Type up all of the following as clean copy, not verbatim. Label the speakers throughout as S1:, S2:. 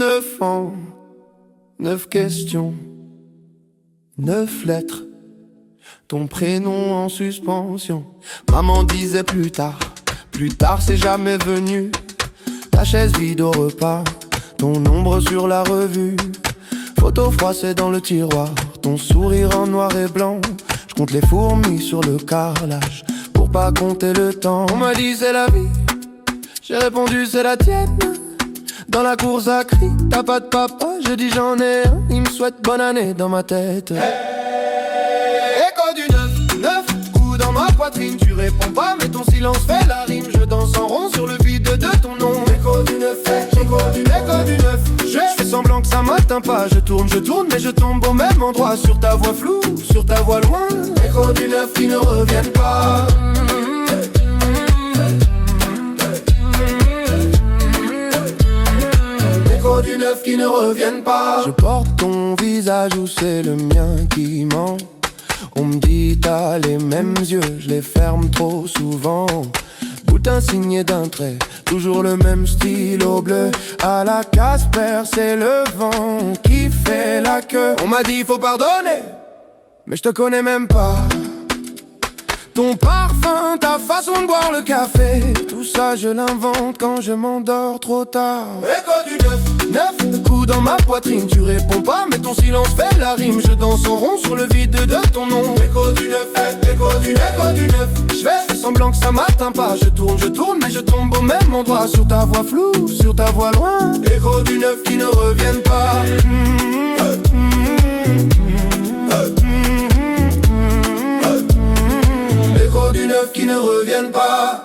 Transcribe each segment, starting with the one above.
S1: 9 ans, 9 questions, 9 lettres, ton prénom en suspension. Maman disait plus tard c'est jamais venu. Ta chaise vide au repas, ton ombre sur la revue. Photo froissée dans le tiroir, ton sourire en noir et blanc. Je compte les fourmis sur le carrelage pour pas compter le temps. On m'a dit c'est la vie, j'ai répondu c'est la tienne. Dans la cour ça crie, t'as pas de papa, je dis j'en ai un. Il me souhaite bonne année dans ma tête. Écho du 9 coups dans ma poitrine. Tu réponds pas mais ton silence fait la rime. Je danse en rond sur le vide de ton nom. Écho du 9, écho du 9. Je fais semblant que ça m'atteint pas. Je tourne mais je tombe au même endroit. Sur ta voix floue, sur ta voix loin. Écho du 9 qui ne reviennent pas. Écho du 9 qui ne reviennent pas. Je porte ton visage ou c'est le mien qui ment. On me dit t'as les mêmes yeux, je les ferme trop souvent. Boutin signé d'un trait, toujours le même stylo bleu. À la Casper, c'est le vent qui fait la queue. On m'a dit faut pardonner, mais je te connais même pas. Ton parfum, ta façon de boire le café, tout ça je l'invente quand je m'endors trop tard. Écho du 9 coups dans ma poitrine. Tu réponds pas mais ton silence fait la rime. Je danse en rond sur le vide de ton nom. Écho du 9, écho du 9. Je fais semblant que ça m'atteint pas. Je tourne mais je tombe au même endroit. Sur ta voix floue, sur ta voix loin. Écho du 9 qui ne reviennent pas. Écho du 9 qui ne reviennent pas.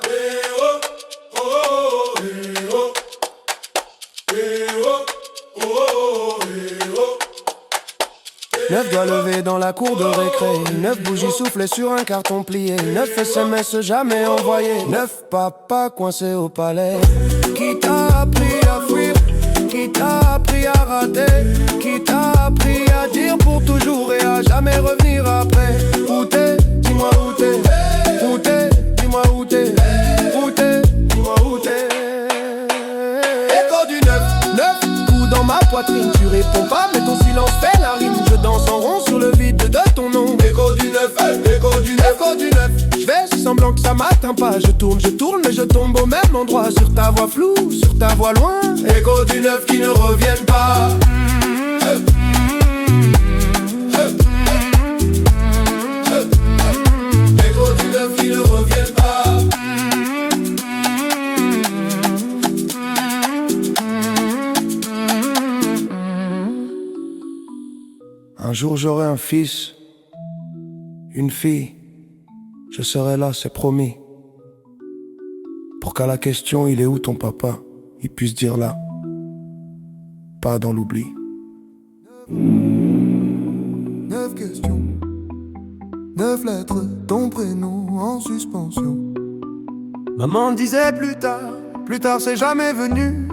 S1: 9 doigts levés dans la cour de récré. 9 bougies soufflées sur un carton plié. 9 SMS jamais envoyés. 9 papas coincés au palais. Qui t'a appris à fuir? Qui t'a appris à rater? Qui t'a appris à dire pour toujours et à jamais revenir après? Où t'es? Dis-moi où t'es. Où t'es? Dis-moi où t'es. Où t'es? Dis-moi où t'es. Écho du 9 coups dans ma poitrine. Tu réponds pas mais ton silence fait la rime. Je danse en rond sur le vide de ton nom. Écho du 9, écho du 9. Je fais semblant que ça m'atteint pas. Je tourne mais je tombe au même endroit. Sur ta voix floue, sur ta voix loin. Écho du 9 qui ne reviennent pas. Écho du 9 qui ne reviennent pas. Un jour j'aurai un fils, une fille, je serai là, c'est promis. Pour qu'à la question il est où ton papa, il puisse dire là, pas dans l'oubli.
S2: 9 questions, 9 lettres, ton prénom en suspension.
S1: Maman disait plus tard c'est jamais venu.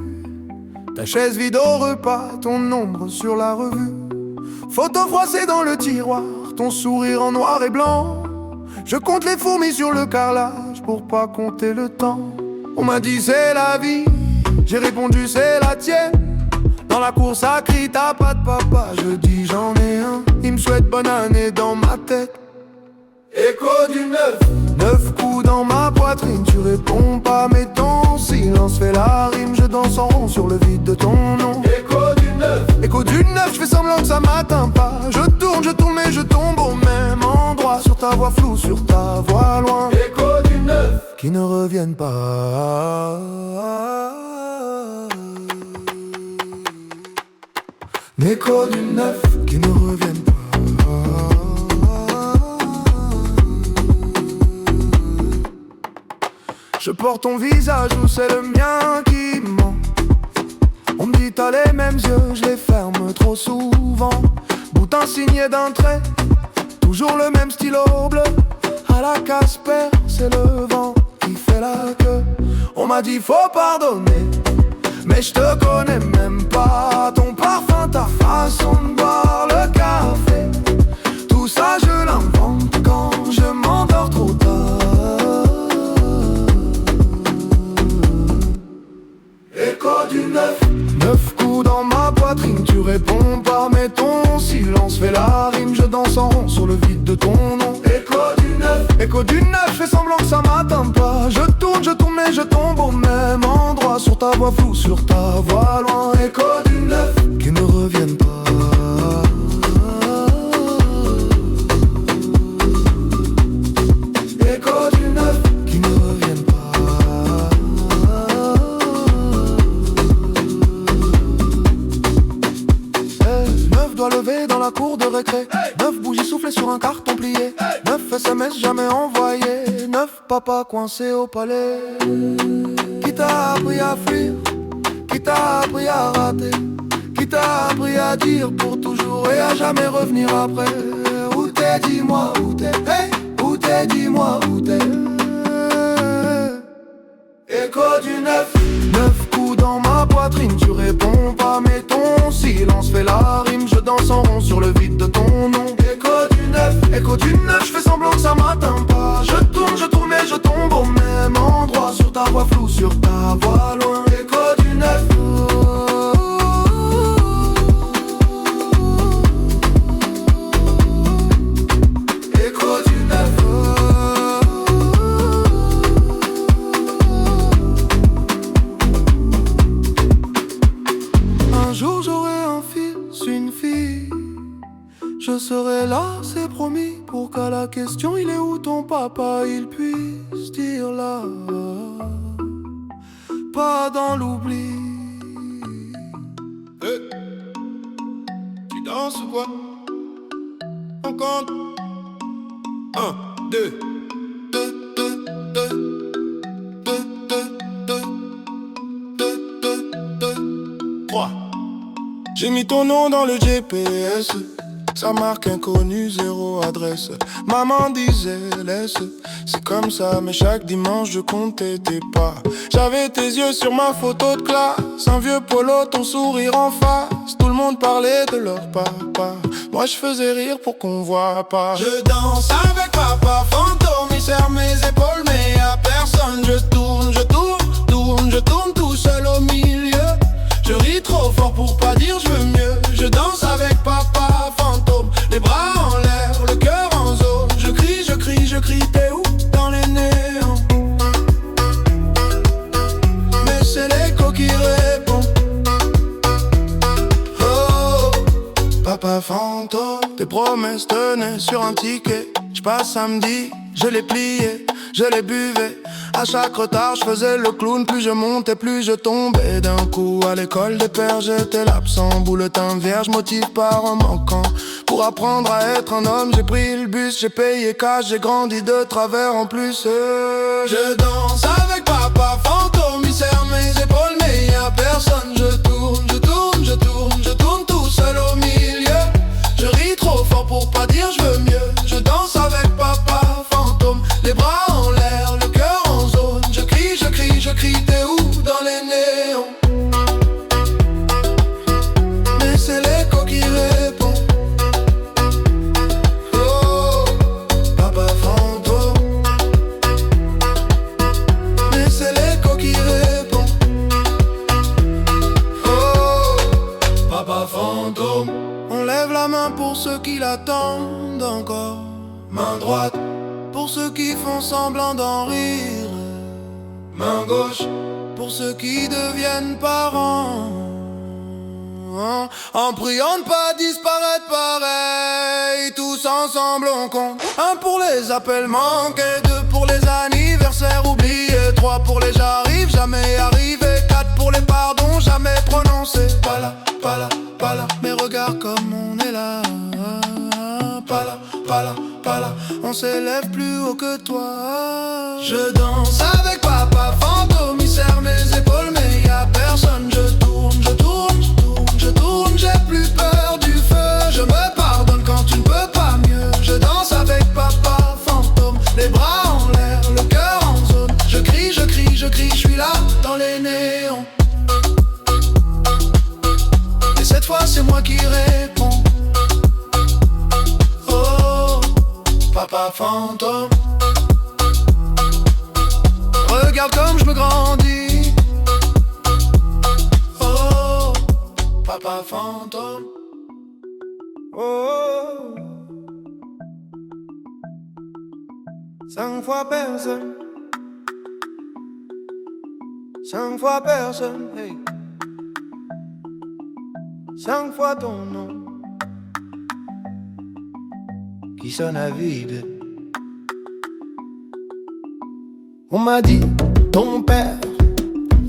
S1: Ta chaise vide au repas, ton ombre sur la revue. Photo froissée dans le tiroir, ton sourire en noir et blanc. Je compte les fourmis sur le carrelage pour pas compter le temps. On m'a dit c'est la vie, j'ai répondu c'est la tienne. Dans la cour ça crie t'as pas de papa, je dis j'en ai un. Il me souhaite bonne année dans ma tête. Écho du 9 coups dans ma poitrine. Tu réponds pas mais ton silence fait la rime. Je danse en rond sur le vide de ton nom. Écho du 9, je fais semblant que ça m'atteint pas. Je tourne mais je tombe au même endroit. Sur ta voix floue, sur ta voix loin. Écho du 9 qui ne reviennent pas. Écho du 9 qui ne reviennent pas. Je porte ton visage ou c'est le mien qui ment. On me dit t'as les mêmes yeux, je les ferme trop souvent. Boutin signé d'un trait, toujours le même stylo bleu. À la Casper, c'est le vent qui fait la queue. On m'a dit faut pardonner, mais je te connais même pas. Ton parfum, ta façon de boire le café, tout ça je l'invente quand je m'endors trop tard. Écho du 9 coups dans ma poitrine, tu réponds pas, mais ton silence fait la rime. Je danse en rond sur le vide de ton nom. Écho du neuf, fais semblant que ça m'atteint pas. Je tourne, mais je tombe au même endroit. Sur ta voix floue, sur ta voix loin. Écho du neuf, qui ne reviennent pas. Écho du neuf, qui ne reviennent pas. Neuf doigts levés dans la cour de récré. Neuf bougies soufflées sur un carton plié. Neuf SMS jamais envoyés. Neuf papas coincés au palais. Qui t'a appris à fuir? Qui t'a appris à rater? Qui t'a appris à dire pour toujours et à jamais revenir après? Où t'es, dis-moi où t'es? Hey, où t'es, dis-moi où t'es? Écho du neuf. Neuf coups dans ma poitrine, tu réponds pas, mais ton silence fait la rime. Je danse en rond sur le vide de ton nom. Écho du neuf, je fais semblant que ça m'atteint pas. Je tourne, mais je tombe au même endroit. Sur ta voix floue, sur ta voix loin. Écho du neuf. Écho du neuf. Un jour j'aurai un fils, une fille. Je serai là, c'est promis, pour qu'à la question il est où ton papa, il puisse dire là, pas dans l'oubli.
S2: Hey. Tu danses ou quoi? On compte 1, 2, 2, 2, 2, 2, 2, 2, 2, 3. J'ai mis ton nom dans le GPS. Ça marque inconnu, zéro adresse. Maman disait laisse, c'est comme ça. Mais chaque dimanche je comptais tes pas. J'avais tes yeux sur ma photo de classe. Un vieux polo, ton sourire en face. Tout le monde parlait de leur papa. Moi je faisais rire pour qu'on voit pas. Je danse avec papa fantôme. Il serre mes épaules mais y'a personne. Je tourne, je tourne, tourne, je tourne tout seul au milieu. Je ris trop fort pour pas dire je veux mieux. Je danse avec papa fantôme, les bras en l'air, le cœur en zone. Je crie, je crie, je crie, t'es où? Dans les néons. Mais c'est l'écho qui répond. Oh, papa fantôme. Tes promesses tenaient sur un ticket. J'passe samedi, je l'ai plié, je l'ai buvé. À chaque retard, je faisais le clown. Plus je montais, plus je tombais. D'un coup, à l'école des pères, j'étais l'absent. Bouletin vierge, motive par un manquant. Pour apprendre à être un homme, j'ai pris le bus, j'ai payé cash, j'ai grandi de travers en plus. Je danse avec papa fantôme. Il serre mes épaules, mais y'a personne. Je tourne, je tourne, je tourne, je tourne tout seul au milieu. Je ris trop fort pour pas dire je veux mieux. Je danse avec papa fantôme, les bras en l'air, le cœur en zone. Je crie, je crie, je crie, t'es où? Dans les néons. Mais c'est l'écho qui répond. Oh, papa fantôme. Mais c'est l'écho qui répond. Oh, papa fantôme. On lève la main pour ceux qui l'attendent encore. Main droite pour ceux qui font semblant d'en rire. Main gauche pour ceux qui deviennent parents. En priant de pas disparaître pareil. Tous ensemble on compte. 1 pour les appels manqués, 2 pour les anniversaires oubliés, 3 pour les j'arrive, jamais arrivé, 4 pour les pardons jamais prononcés. Pas là, pas là, pas là. Mais regarde comme on est là. Pas là, pas là, pas là. On s'élève plus haut que toi. Je danse avec papa fantôme. Il serre mes épaules mais y'a personne. Je tourne, je tourne, je tourne, je tourne. J'ai plus peur du feu. Je me pardonne quand tu ne peux pas mieux. Je danse avec papa fantôme, les bras en l'air, le cœur en zone. Je crie, je crie, je crie, je suis là dans les néons. Et cette fois c'est moi qui réponds. Papa fantôme. Regarde comme je me grandis. Oh, papa Papa fantôme. Oh, 5 fois personne. 5 fois personne, hey. 5 fois ton nom qui sonne à vide. On m'a dit, ton père,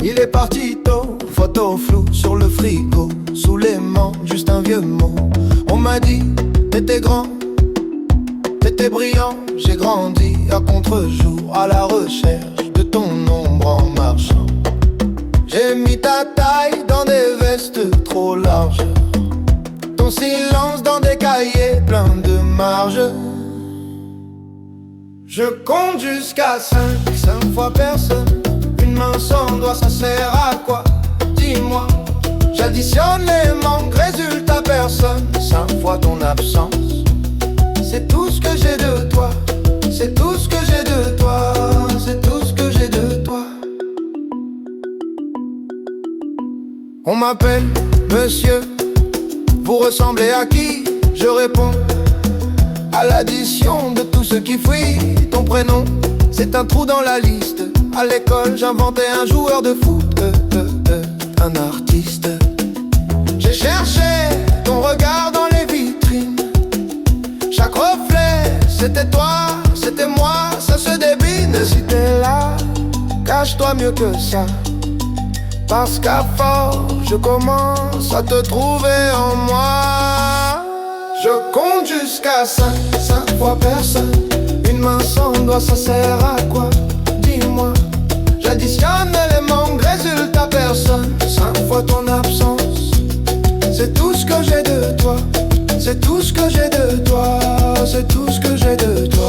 S2: il est parti tôt. Photo floue sur le frigo, sous l'aimant, juste un vieux mot. On m'a dit, t'étais grand, t'étais brillant. J'ai grandi à contre-jour, à la recherche de ton ombre en marchant. J'ai mis ta taille dans des vestes trop larges, ton silence dans des cahiers pleins de marges. Je compte jusqu'à 5, 5 fois personne. Une main sans doigt, ça sert à quoi? Dis-moi. J'additionne les manques, résultat personne. 5 fois ton absence. C'est tout ce que j'ai de toi. C'est tout ce que j'ai de toi. C'est tout ce que j'ai de toi. On m'appelle monsieur. Vous ressemblez à qui? Je réponds à l'addition de tout ce qui fuit. Ton prénom, c'est un trou dans la liste. À l'école, j'inventais un joueur de foot, un artiste. J'ai cherché ton regard dans les vitrines. Chaque reflet, c'était toi, c'était moi, ça se débine. Si t'es là, cache-toi mieux que ça. Parce qu'à force, je commence à te trouver en moi. Je compte jusqu'à 5, 5 fois personne. Une main sans doigt, ça sert à quoi? Dis-moi. J'additionne les manques, résultat personne. 5 fois ton absence. C'est tout ce que j'ai de toi. C'est tout ce que j'ai de toi. C'est tout ce que j'ai de toi.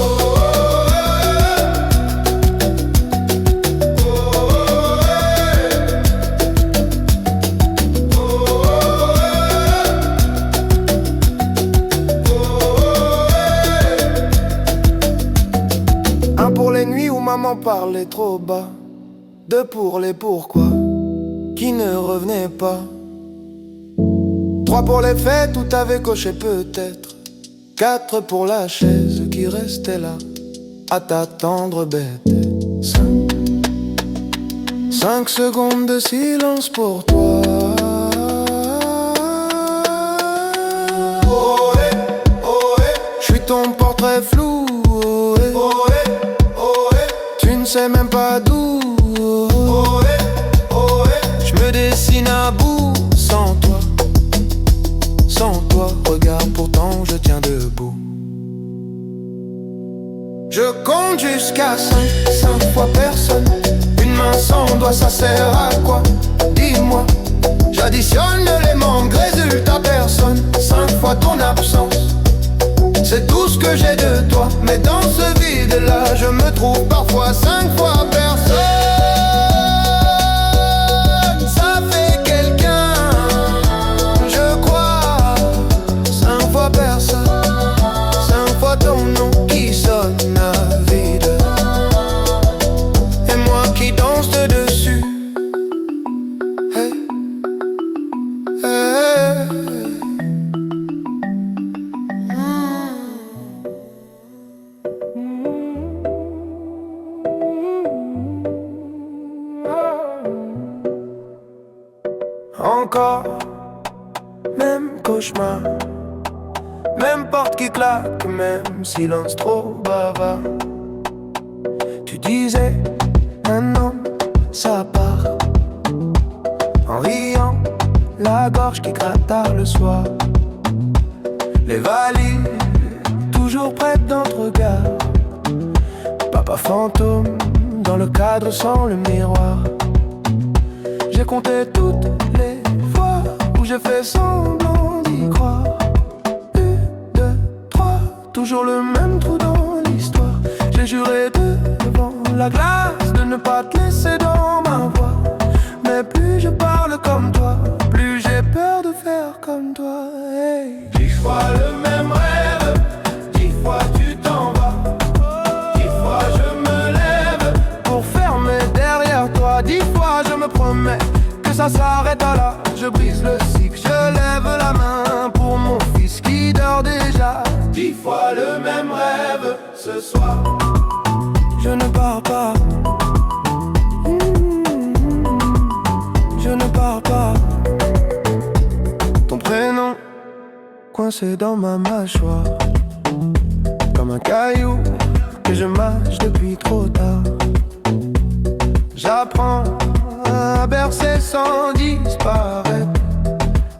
S2: Maman parlait trop bas. 2 pour les pourquoi qui ne revenaient pas. 3 pour les faits, tout avait coché peut-être. 4 pour la chaise qui restait là à t'attendre bête. 5 secondes de silence pour toi. J'suis ton portrait flou. Je sais même pas d'où. Je me dessine à bout sans toi. Sans toi, regarde, pourtant je tiens debout. Je compte jusqu'à 5, 5 fois personne. Une main sans doigt, ça sert à quoi? Dis-moi. J'additionne les manques, résultat personne. 5 fois ton absence. C'est tout ce que j'ai de toi. Mais dans ce vide-là, je me trouve parfois 5 fois personne. Ça fait quelqu'un, je crois. 5 fois personne. 5 fois ton nom qui sonne à vide. Et moi qui danse dessus. Hey, hey. Encore, même cauchemar, même porte qui claque, même silence trop bavard. Tu disais, un homme, ça part. En riant, la gorge qui gratte tard le soir. Les valises, toujours prêtes dans ton regard. Papa fantôme, dans le cadre sans le miroir. J'ai compté toutes les fois où j'ai fait semblant d'y croire. 1, 2, 3, toujours le même trou dans l'histoire. J'ai juré devant la glace de ne pas te laisser dans ma voix. Mais plus je parle comme toi, plus j'ai peur de faire comme toi. Hey. 10 fois le même rêve, 10 fois tu t'en vas. 10 fois je me lève pour fermer derrière toi. 10 fois je me promets que
S1: ça s'arrête là. Je brise le cycle, je lève la main pour mon fils qui dort déjà. 10 fois le même rêve ce soir. Je ne pars pas. Je ne pars pas. Ton prénom coincé dans ma mâchoire, comme un caillou que je mâche depuis trop tard. J'apprends à bercer sans disparaître,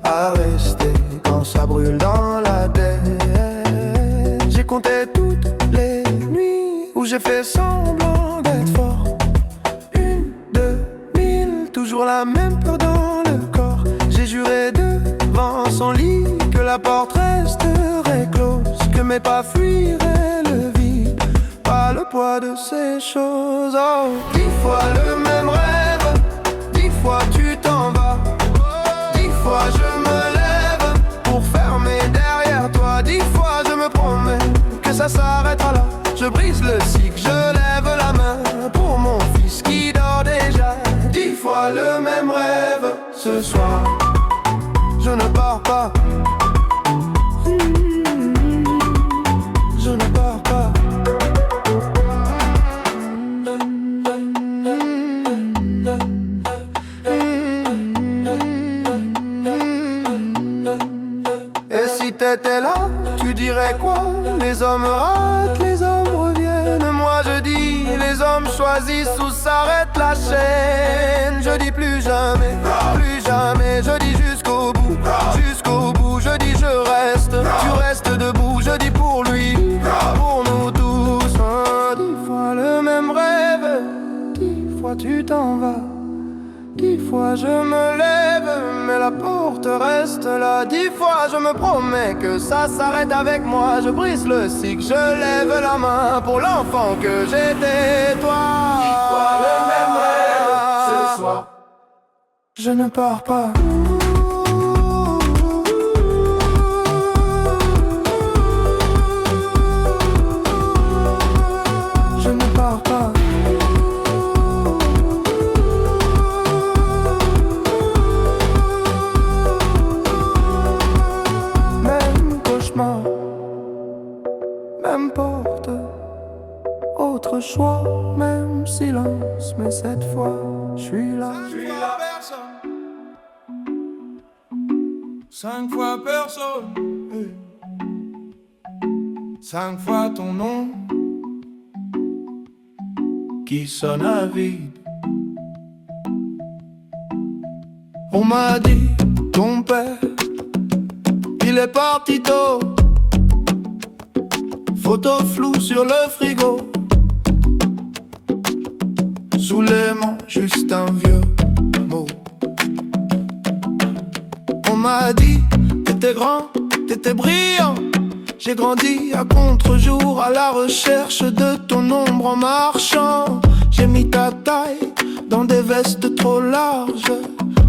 S1: à rester quand ça brûle dans la tête. J'ai compté toutes les nuits où j'ai fait semblant d'être fort. 1, 2, 1000, toujours la même peur dans le corps. J'ai juré devant son lit que la porte resterait close, que mes pas fuiraient le vide, pas le poids de ces choses. Oh, 10 fois le même rêve, 10 fois tu t'en vas, 10 fois je me lève pour fermer derrière toi. 10 fois je me promets que ça s'arrêtera là. Je brise le cycle, je lève la main pour mon fils qui dort déjà. 10 fois le même rêve ce soir. Je ne pars pas. Je ne pars pas. Et si t'étais là, tu dirais quoi? Les hommes ratent, les hommes reviennent. Moi je dis, les hommes choisissent où s'arrête la chaîne. Je dis plus jamais, plus jamais. Je dis jusqu'au bout, jusqu'au bout. Je dis je reste, tu restes debout. Je dis pour lui, pour nous tous. 10 fois le même rêve, 10 fois tu t'en vas, 10 fois je me lève, mais la porte reste là. 10 fois je me promets que ça s'arrête avec moi. Je brise le cycle, je lève la main pour l'enfant que j'étais, toi. 10 fois le même rêve ce soir. Je ne pars pas. Je ne pars pas. Même cauchemar, même porte, autre choix, même silence. Mais cette fois, je suis là.
S2: 5 fois personne, 5 fois ton nom qui sonne à vide.
S1: On m'a dit, ton père, il est parti tôt. Photo floue sur le frigo, sous l'aimant, juste un vieux mot. On m'a dit, t'étais grand, t'étais brillant. J'ai grandi à contre-jour, à la recherche de ton ombre en marchant. J'ai mis ta taille dans des vestes trop larges,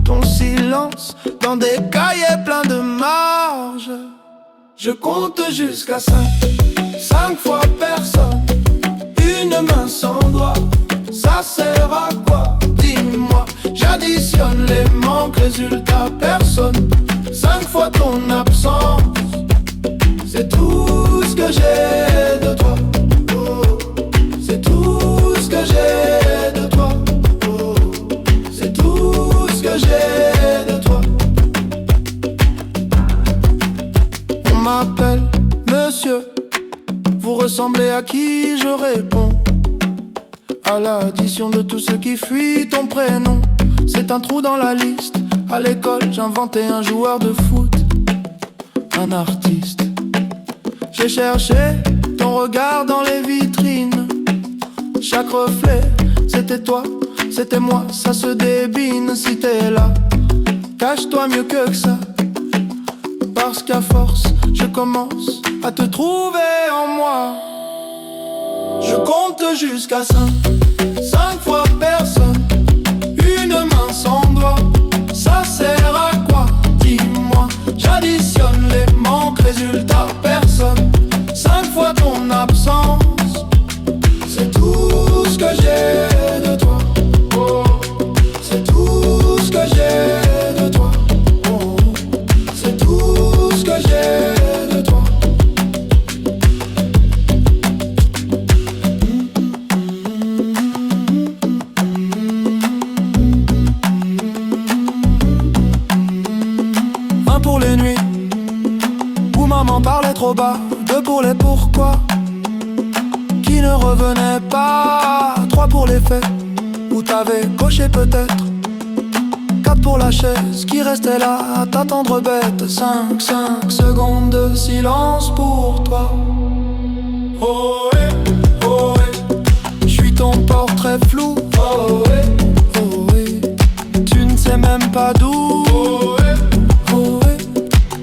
S1: ton silence dans des cahiers pleins de marge. Je compte jusqu'à 5, 5 fois personne, une main sans doigt. Ça sert à quoi? Dis-moi. J'additionne les manques, résultat personne. 5 fois ton absence, c'est tout ce que j'ai de toi. Oh, c'est tout ce que j'ai de toi. Oh, c'est tout ce que j'ai de toi. On m'appelle monsieur, vous ressemblez à qui? Je réponds à l'addition de tout ce qui fuit ton prénom. C'est un trou dans la liste. À l'école, j'inventais un joueur de foot, un artiste. J'ai cherché ton regard dans les vitrines. Chaque reflet, c'était toi, c'était moi. Ça se débine si t'es là. Cache-toi mieux que ça, parce qu'à force, je commence à te trouver en moi. Je compte jusqu'à 5, 5 fois personne, une main sans doigt. Ça sert à quoi? Dis-moi. J'additionne les manques, résultat personne. 5 fois ton absence, c'est tout ce que j'ai de toi. Oh, c'est tout ce que j'ai. trop bas, 2 pour les pourquoi qui ne revenaient pas, 3 pour les faits où t'avais coché peut-être, 4 pour la chaise qui restait là à t'attendre bête, 5 secondes de silence pour toi. Oh ouais, oh ouais, j'suis ton portrait flou. Oh ouais, oh ouais, tu ne sais même pas d'où. Oh ouais, oh ouais,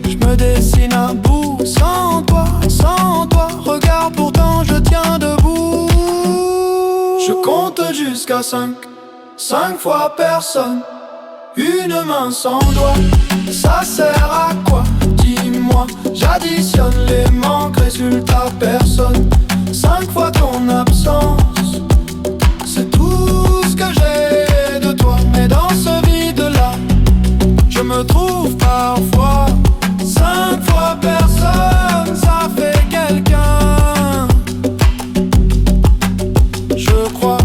S1: j'me dessine à bout. Sans toi, regarde pourtant je tiens debout. Je compte jusqu'à 5 fois personne. Une main sans doigt, ça sert à quoi? Dis-moi, j'additionne les manques, résultat personne. 5 fois ton absence, c'est tout ce que j'ai de toi. Mais dans ce vide-là, je me trouve parfois. 5 fois personne, ça fait quelqu'un, je crois.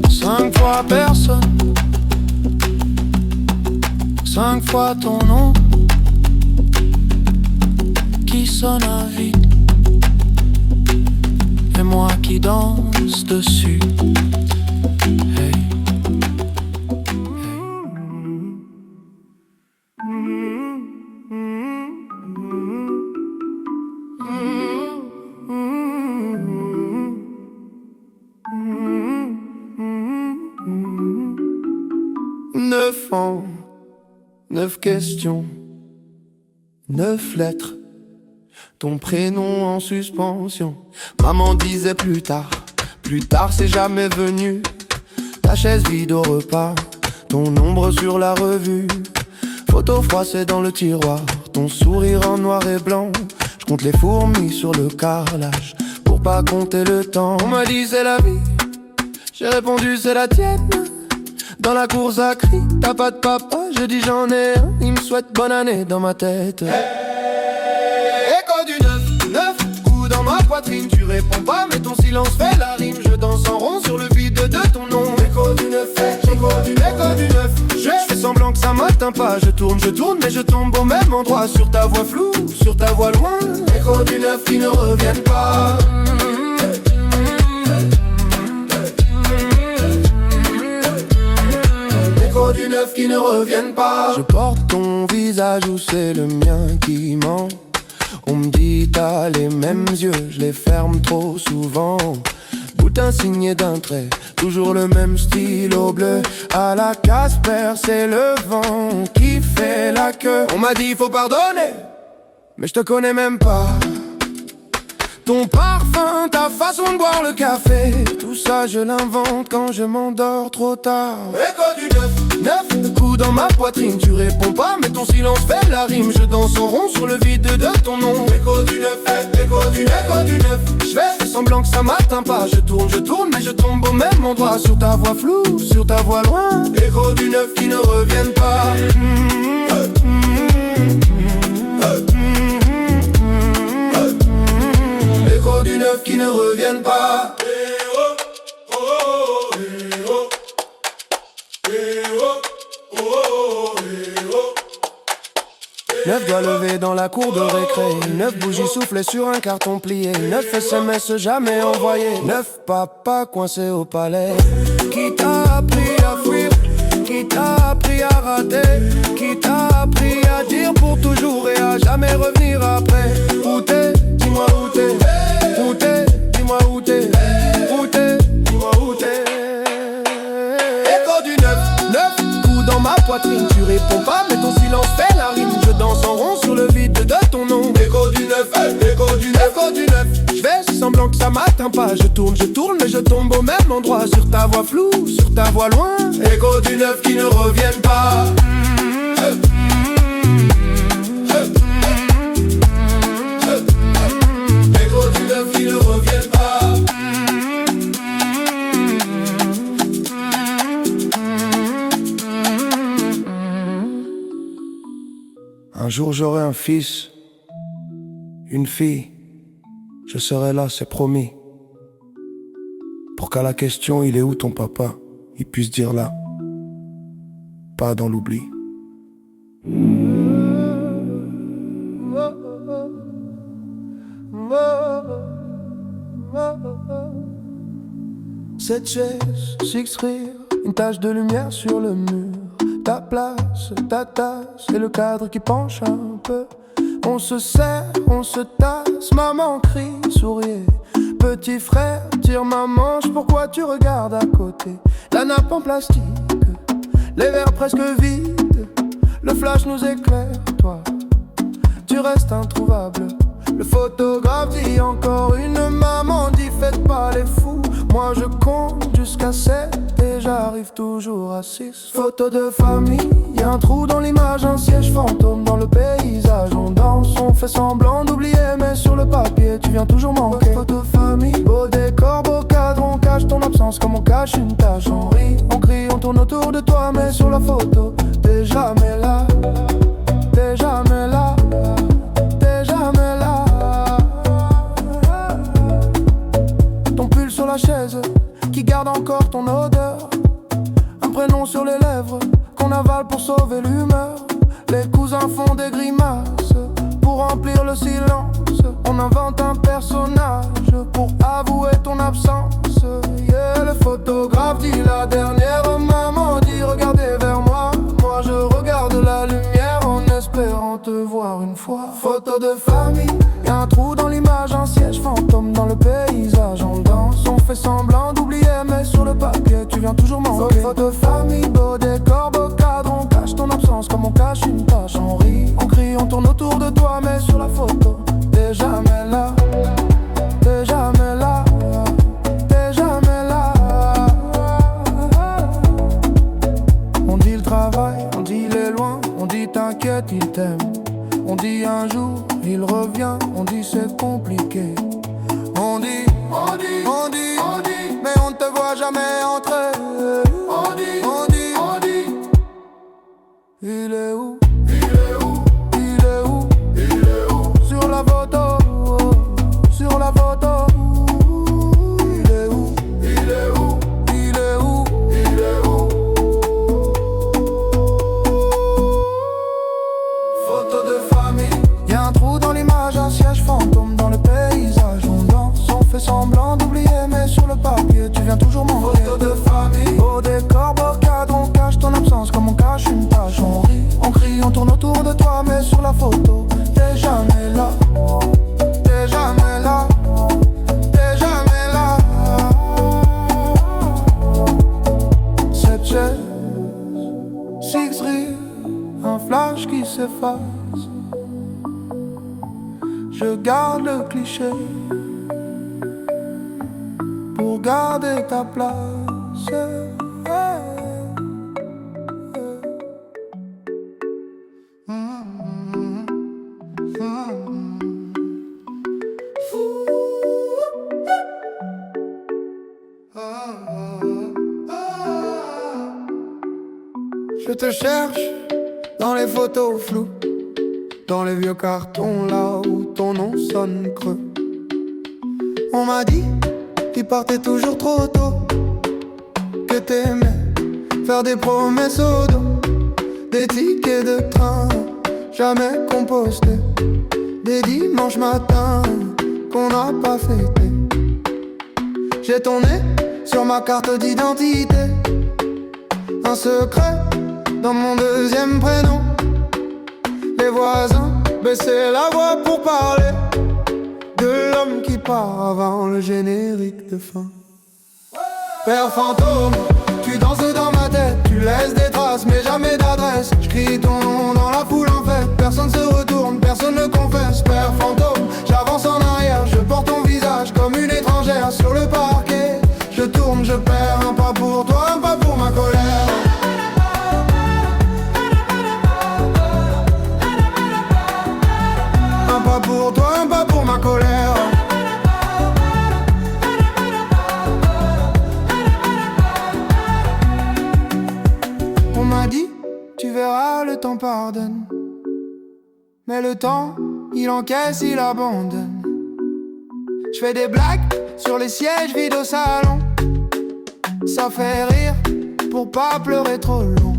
S1: 5 fois personne, 5 fois ton nom qui sonne à vide, et moi qui danse dessus. Hey. Neuf ans, 9 questions, 9 lettres, ton prénom en suspension. Maman disait plus tard c'est jamais venu. Ta chaise vide au repas, ton ombre sur la revue. Photo froissée dans le tiroir, ton sourire en noir et blanc. Je compte les fourmis sur le carrelage pour pas compter le temps. On m'a dit c'est la vie, j'ai répondu c'est la tienne. Dans la course à cri, t'as pas de papa, je dis j'en ai un. Il me souhaite bonne année dans ma tête. Hey, écho du 9 coups dans ma poitrine. Tu réponds pas mais ton silence fait la rime. Je danse en rond sur le vide de ton nom. Écho du 9, écho du 9. Je fais semblant que ça m'atteint pas. Je tourne mais je tombe au même endroit. Sur ta voix floue, sur ta voix loin. Écho du 9 qui ne reviennent pas. Du 9 qui ne reviennent pas. Je porte ton visage ou c'est le mien qui ment. On me dit t'as les mêmes yeux, je les ferme trop souvent. Boutin signé d'un trait, toujours le même stylo bleu. À la Casper, c'est le vent qui fait la queue. On m'a dit faut pardonner, mais je te connais même pas. Ton parfum, ta façon de boire le café, tout ça je l'invente quand je m'endors trop tard. Écho du 9 coups dans ma poitrine. Tu réponds pas mais ton silence fait la rime. Je danse en rond sur le vide de ton nom. Écho du 9, écho du 9. Je fais semblant que ça m'atteint pas. Je tourne mais je tombe au même endroit. Sur ta voix floue, sur ta voix loin. Écho du 9 qui ne reviennent pas. Écho du 9 qui ne reviennent pas. 9 doigts levés dans la cour de récré. 9 bougies soufflées sur un carton plié. 9 SMS jamais envoyés. 9 papas coincés au palais. Qui t'a appris à fuir? Qui t'a appris à rater? Qui t'a appris à dire pour toujours et à jamais revenir après? Où t'es? Dis-moi où t'es. Où t'es? Dis-moi où t'es. Où t'es? Dis-moi où t'es. Écho du 9 coups dans ma poitrine. Tu réponds pas mais ton silence fait la rime. Je danse en rond sur le vide de ton nom. Écho du 9, écho du 9. Je fais semblant que ça m'atteint pas. Je tourne mais je tombe au même endroit. Sur ta voix floue, sur ta voix loin. Écho du 9 qui ne reviennent pas. Écho du 9 qui ne reviennent pas. Un jour j'aurai un fils, une fille, je serai là, c'est promis. Pour qu'à la question il est où ton papa, il puisse dire là, pas dans l'oubli. Cette chaise, six rire, une tache de lumière sur le mur. Ta place, ta tasse et le cadre qui penche un peu. On se serre, on se tasse, maman crie, souriez. Petit frère, tire ma manche, pourquoi tu regardes à côté? La nappe en plastique, les verres presque vides. Le flash nous éclaire, toi, tu restes introuvable. Le photographe dit encore une, maman dit faites pas les fous. Moi je compte jusqu'à 7 et j'arrive toujours à 6. Photo de famille, y'a un trou dans l'image, un siège fantôme dans le paysage. On danse, on fait semblant d'oublier, mais sur le papier tu viens toujours manquer. Photo de famille, beau décor, beau cadre, on cache ton absence comme on cache une tache. On rit, on crie, on tourne autour de toi, mais sur la photo t'es jamais là. T'es jamais là. T'es jamais là. Ton pull sur la chaise qui garde encore ton odeur. Un prénom sur les lèvres qu'on avale pour sauver l'humeur. Les cousins font des grimaces pour remplir le silence. On invente un personnage pour avouer ton absence. Yeah, le photographe dit la dernière, maman dit regardez vers moi. Moi je regarde la lumière en espérant te voir une fois. Photo de famille, y'a un trou dans l'image, un siège fantôme dans le paysage. On danse, on fait semblant d'oublier, mais sur le papier tu viens toujours manquer. Photo de famille, beau décor, beau cadre, on cache ton absence comme on cache une tache. On rit, on crie, on tourne autour de toi, mais sur la photo t'es jamais là. T'es jamais là. T'es jamais là. On dit le travail, on dit les loin, on dit t'inquiète, il t'aime. On dit un jour, il revient, on dit c'est compliqué. On dit, mais on ne te voit jamais entrer. On dit, il est où? Sur la photo, sur la photo. Il est où? Photo de famille, y'a un trou dans l'image, un siège fantôme dans le paysage. On danse, on fait semblant d'oublier, mais sur le papier tu viens toujours manquer. Photo de famille, beau décor, beau cadre, on cache ton absence comme on cache une tache. On rit, on crie, on tourne autour de toi, mais sur la photo t'es jamais là. T'es jamais là. T'es jamais là. Cette chaise, six rires, un flash qui s'efface. Je garde le cliché pour garder ta place. Je te cherche dans les photos floues, dans les vieux cartons là où ton nom sonne creux. On m'a dit, tu partais toujours trop tôt, que t'aimais faire des promesses au dos, des tickets de train jamais compostés, des dimanches matins qu'on n'a pas fêté. J'ai ton nez sur ma carte d'identité, un secret dans mon deuxième prénom. Les voisins baissaient la voix pour parler de l'homme qui part avant le générique de fin. Père fantôme, tu danses dans ma tête, tu laisses des traces mais jamais d'adresse. Je crie ton nom dans la foule en fait, personne se retourne, personne ne confesse. Père fantôme, j'avance en arrière, je porte ton visage comme une étrangère sur le parquet. Je tourne, je perds, un pas pour toi, un pas pour ma colère. Un pas pour toi, un pas pour ma colère. On m'a dit, tu verras, le temps pardonne. Mais le temps, il encaisse, il abandonne. Je fais des blagues sur les sièges vides au salon. Ça fait rire pour pas pleurer trop long.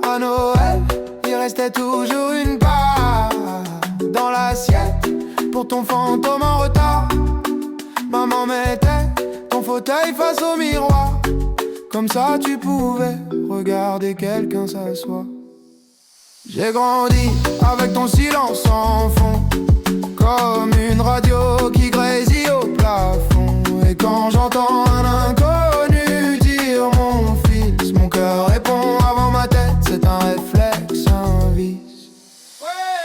S1: À Noël, il restait toujours une part dans l'assiette pour ton fantôme en retard. Maman mettait ton fauteuil face au miroir. Comme ça tu pouvais regarder quelqu'un s'asseoir. J'ai grandi avec ton silence en fond, comme une radio qui grésille au plafond. Et quand j'entends un inconnu dire mon fils, mon cœur répond avant ma tête, c'est un réflexe, un vice.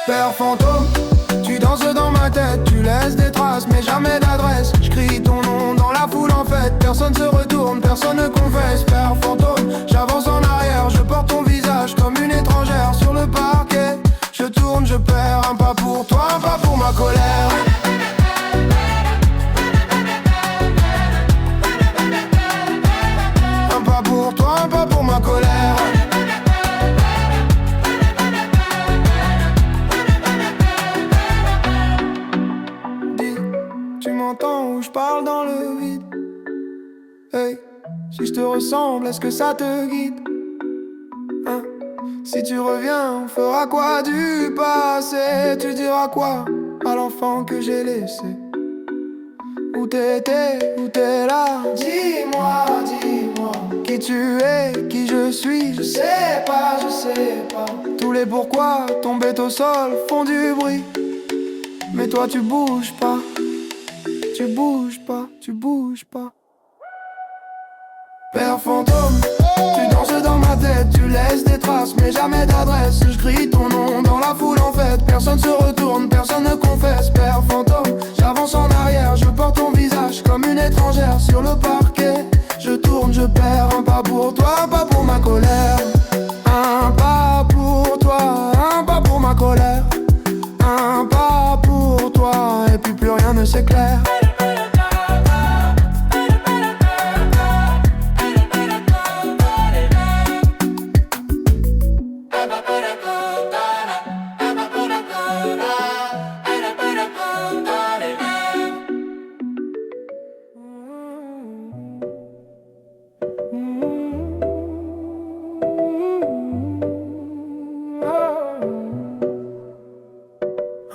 S1: Père fantôme, tu danses dans ma tête, tu laisses des traces mais jamais d'adresse. Je crie ton nom dans la foule en fait, personne se retourne, personne ne confesse. Père fantôme, j'avance en arrière, je porte ton visage comme une étrangère sur le parquet. Je tourne, je perds, un pas pour toi, un pas pour ma colère. Un pas pour toi, un pas pour ma colère. Dis, tu m'entends ou je parle dans le vide? Hey, si je te ressemble, est-ce que ça te guide? Hein? Si tu reviens, on fera quoi du passé? Tu diras quoi à l'enfant que j'ai laissé? Où t'étais, où t'es là? Dis-moi, dis-moi qui tu es, qui je suis. Je sais pas, je sais pas. Tous les pourquoi tombés au sol font du bruit. Mais toi tu bouges pas, tu bouges pas, tu bouges pas. Père fantôme, tu danses dans ma tête, tu laisses des traces mais jamais d'adresse. Je crie ton nom dans la foule en fait, personne se retourne, personne ne confesse. Père fantôme, j'avance en arrière, je porte ton visage comme une étrangère sur le parquet. Je tourne, je perds, un pas pour toi, un pas pour ma colère. Un pas pour toi, un pas pour ma colère. Un pas pour toi, et puis plus rien ne s'éclaire.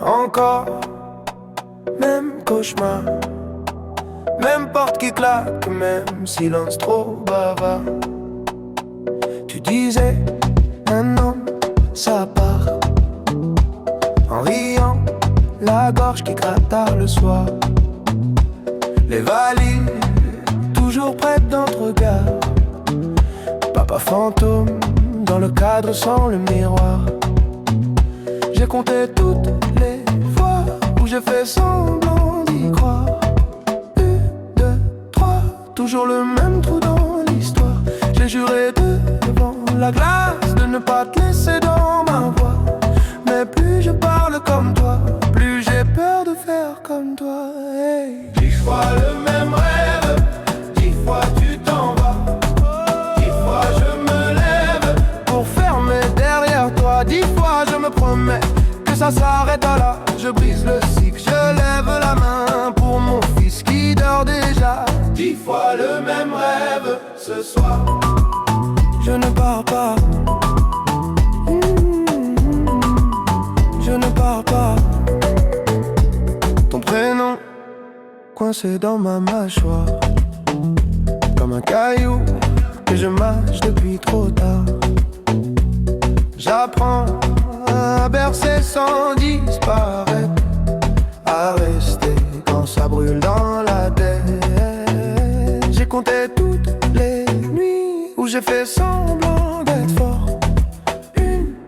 S1: Encore, même cauchemar, même porte qui claque, même silence trop bavard. Tu disais, un homme, ça part. En riant, la gorge qui gratte tard le soir. Les valises, toujours prêtes dans notre regard. Papa fantôme, dans le cadre sans le miroir. J'ai compté toutes les fois où j'ai fait semblant d'y croire. 1, 2, 3, toujours le même trou dans l'histoire. J'ai juré devant la glace de ne pas te laisser dans ma voix. Mais plus je parle comme toi, plus j'ai peur de faire comme toi. Hey. 10 fois le même rêve, 10 fois tu t'en vas. 10 fois je me lève pour fermer derrière toi. 10 fois je me promets que ça s'arrête là. Je brise le cycle, je lève la main pour mon fils qui dort déjà. 10 fois le même rêve ce soir. Je ne pars pas. Je ne pars pas. Ton prénom coincé dans ma mâchoire, comme un caillou que je mâche depuis trop tard. J'apprends à bercer sans disparaître, à rester quand ça brûle dans la tête. J'ai compté toutes les nuits où j'ai fait semblant d'être fort. 1,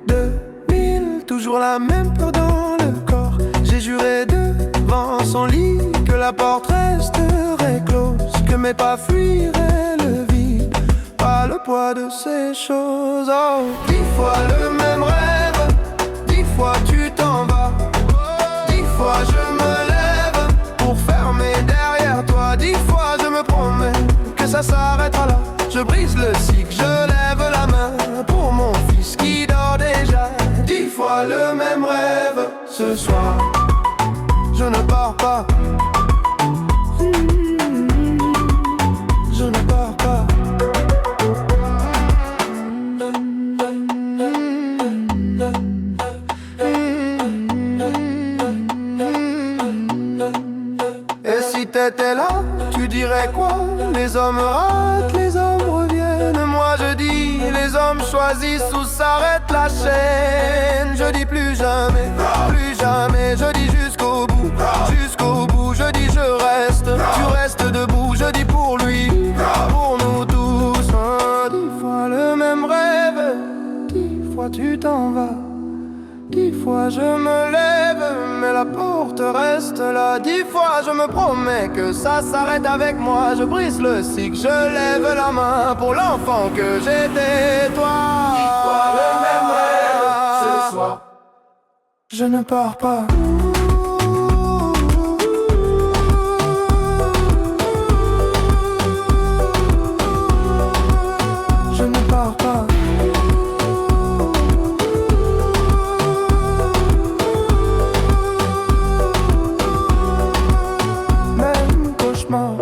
S1: 2, 1000, toujours la même peur dans le corps. J'ai juré devant son lit que la porte resterait close, que mes pas fuiraient le vide, pas le poids de ces choses. Oh, 10 fois le même rêve, 10 fois tu t'en vas. 10 fois je me lève pour fermer derrière toi. 10 fois je me promets que ça s'arrêtera là. Je brise le cycle, je lève la main pour mon fils qui dort déjà. 10 fois le même rêve ce soir. Je ne pars pas. Je ne pars pas. Et si t'étais là, tu dirais quoi? hommes choisissent où s'arrête la chaîne. Je dis plus jamais, je dis jusqu'au bout, je dis je reste, tu restes debout, je dis pour lui, pour nous tous. 10 fois le même rêve, 10 fois tu t'en vas, 10 fois je me lève, mais la porte reste là. 10 fois je me promets que ça s'arrête avec moi. Je brise le cycle, je lève la main pour l'enfant que j'étais, toi. 10 fois le même rêve, ce soir je ne pars pas. Je ne pars pas. Même cauchemar,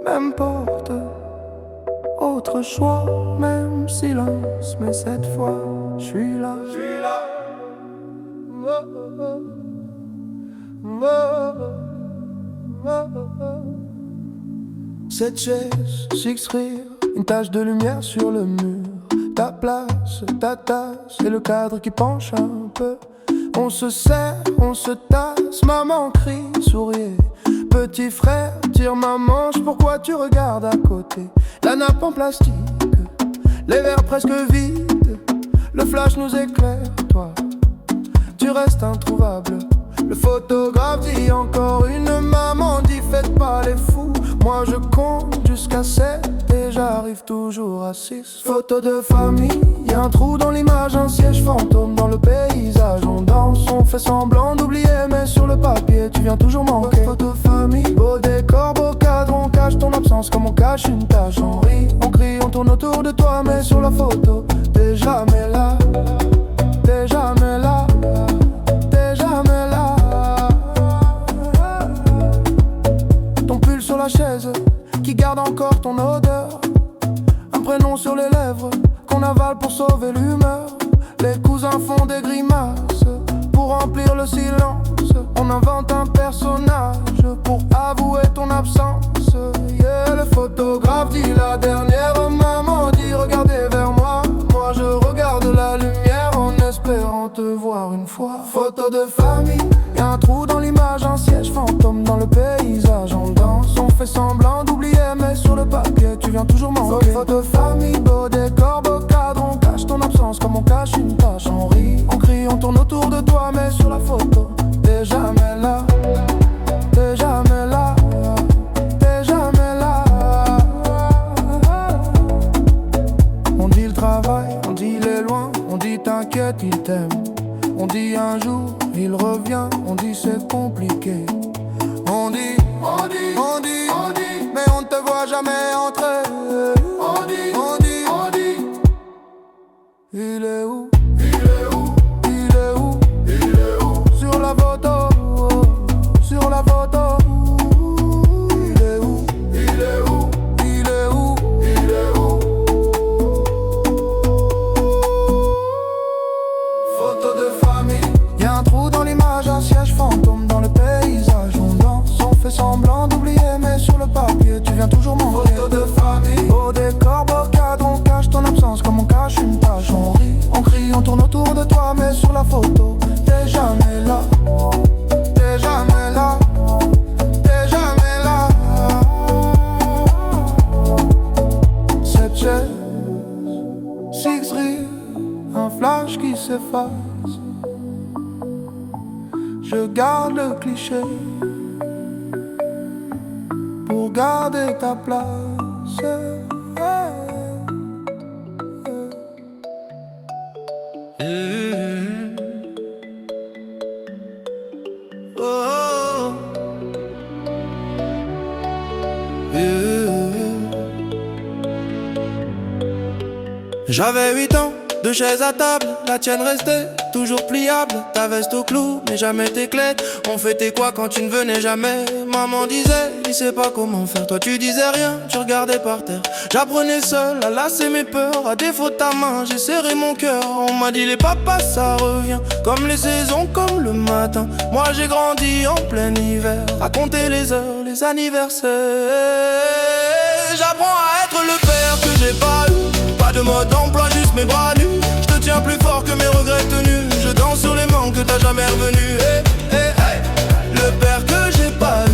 S1: même porte, autre choix, même silence, mais cette fois, je suis là. Cette chaise, six rire, une tache de lumière sur le mur. Ta place, ta tasse et le cadre qui penche un peu. On se serre, on se tasse, maman crie, souriez. Petit frère, tire ma manche, pourquoi tu regardes à côté? La nappe en plastique, les verres presque vides. Le flash nous éclaire, toi, tu restes introuvable. Le photographe dit encore une, maman dit faites pas les fous. Moi je compte jusqu'à 7 et j'arrive toujours à 6. Photo de famille, y'a un trou dans l'image, un siège fantôme dans le paysage. On danse, on fait semblant d'oublier, mais sur le papier tu viens toujours manquer. Photo famille, beau décor, beau cadre, on cache ton absence comme on cache une tache. On rit, on crie, on tourne autour de toi, mais sur la photo t'es jamais là, t'es jamais là, t'es jamais là. Ton pull sur la chaise qui garde encore ton odeur, un prénom sur les lèvres qu'on avale pour sauver l'humeur. Les cousins font des grimaces pour remplir le silence. On invente un personnage pour avouer ton absence. Yeah, le photographe dit la dernière, maman dit regardez vers moi. Moi je regarde la lumière en espérant te voir une fois. Photo de famille, y'a un trou dans l'image, un siège fantôme dans le paysage. On danse, on fait semblant d'oublier, mais sur le papier tu viens toujours manquer. Photo de famille, beau décor, beau cadre, on cache ton absence comme on cache une tache. On rit, on crie, on tourne autour de toi, mais sur la photo t'es jamais là, t'es jamais là, t'es jamais là. On dit le travail, on dit les loin, on dit t'inquiète il t'aime. On dit un jour il revient, on dit c'est compliqué. On dit, mais on ne te voit jamais entrer. On dit, il est où? Sur la photo, sur la photo. Il est où? Photo de famille, y'a un trou dans l'image, un siège fantôme dans le paysage. On danse, on fait semblant d'oublier, mais sur le papier tu viens toujours manquer. Photo de famille, beau décor, beau cadre, on cache ton absence comme on cache une tache. On rit, on crie, on tourne autour de toi, mais sur la photo t'es jamais là, t'es jamais là, t'es jamais là. Cette chaise, six rires, un flash qui s'efface. Je garde le cliché pour garder ta place. Oh. J'avais 8 ans, 2 chaises à table, la tienne restait toujours pliable. Ta veste au clou, mais jamais tes clés. On fêtait quoi quand tu ne venais jamais? Maman disait, il sait pas comment faire. Toi tu disais rien, tu regardais par terre. J'apprenais seul à lasser mes peurs. À défaut de ta main, j'ai serré mon cœur. On m'a dit les papas ça revient, comme les saisons, comme le matin. Moi j'ai grandi en plein hiver, à compter les heures, les anniversaires. J'apprends à être le père que j'ai pas eu. Pas de mode d'emploi, juste mes bras nus. Je te tiens plus fort que mes regrets tenus. Je danse sur les manques que t'as jamais revenu. Hey, hey, hey. Le père que j'ai pas eu,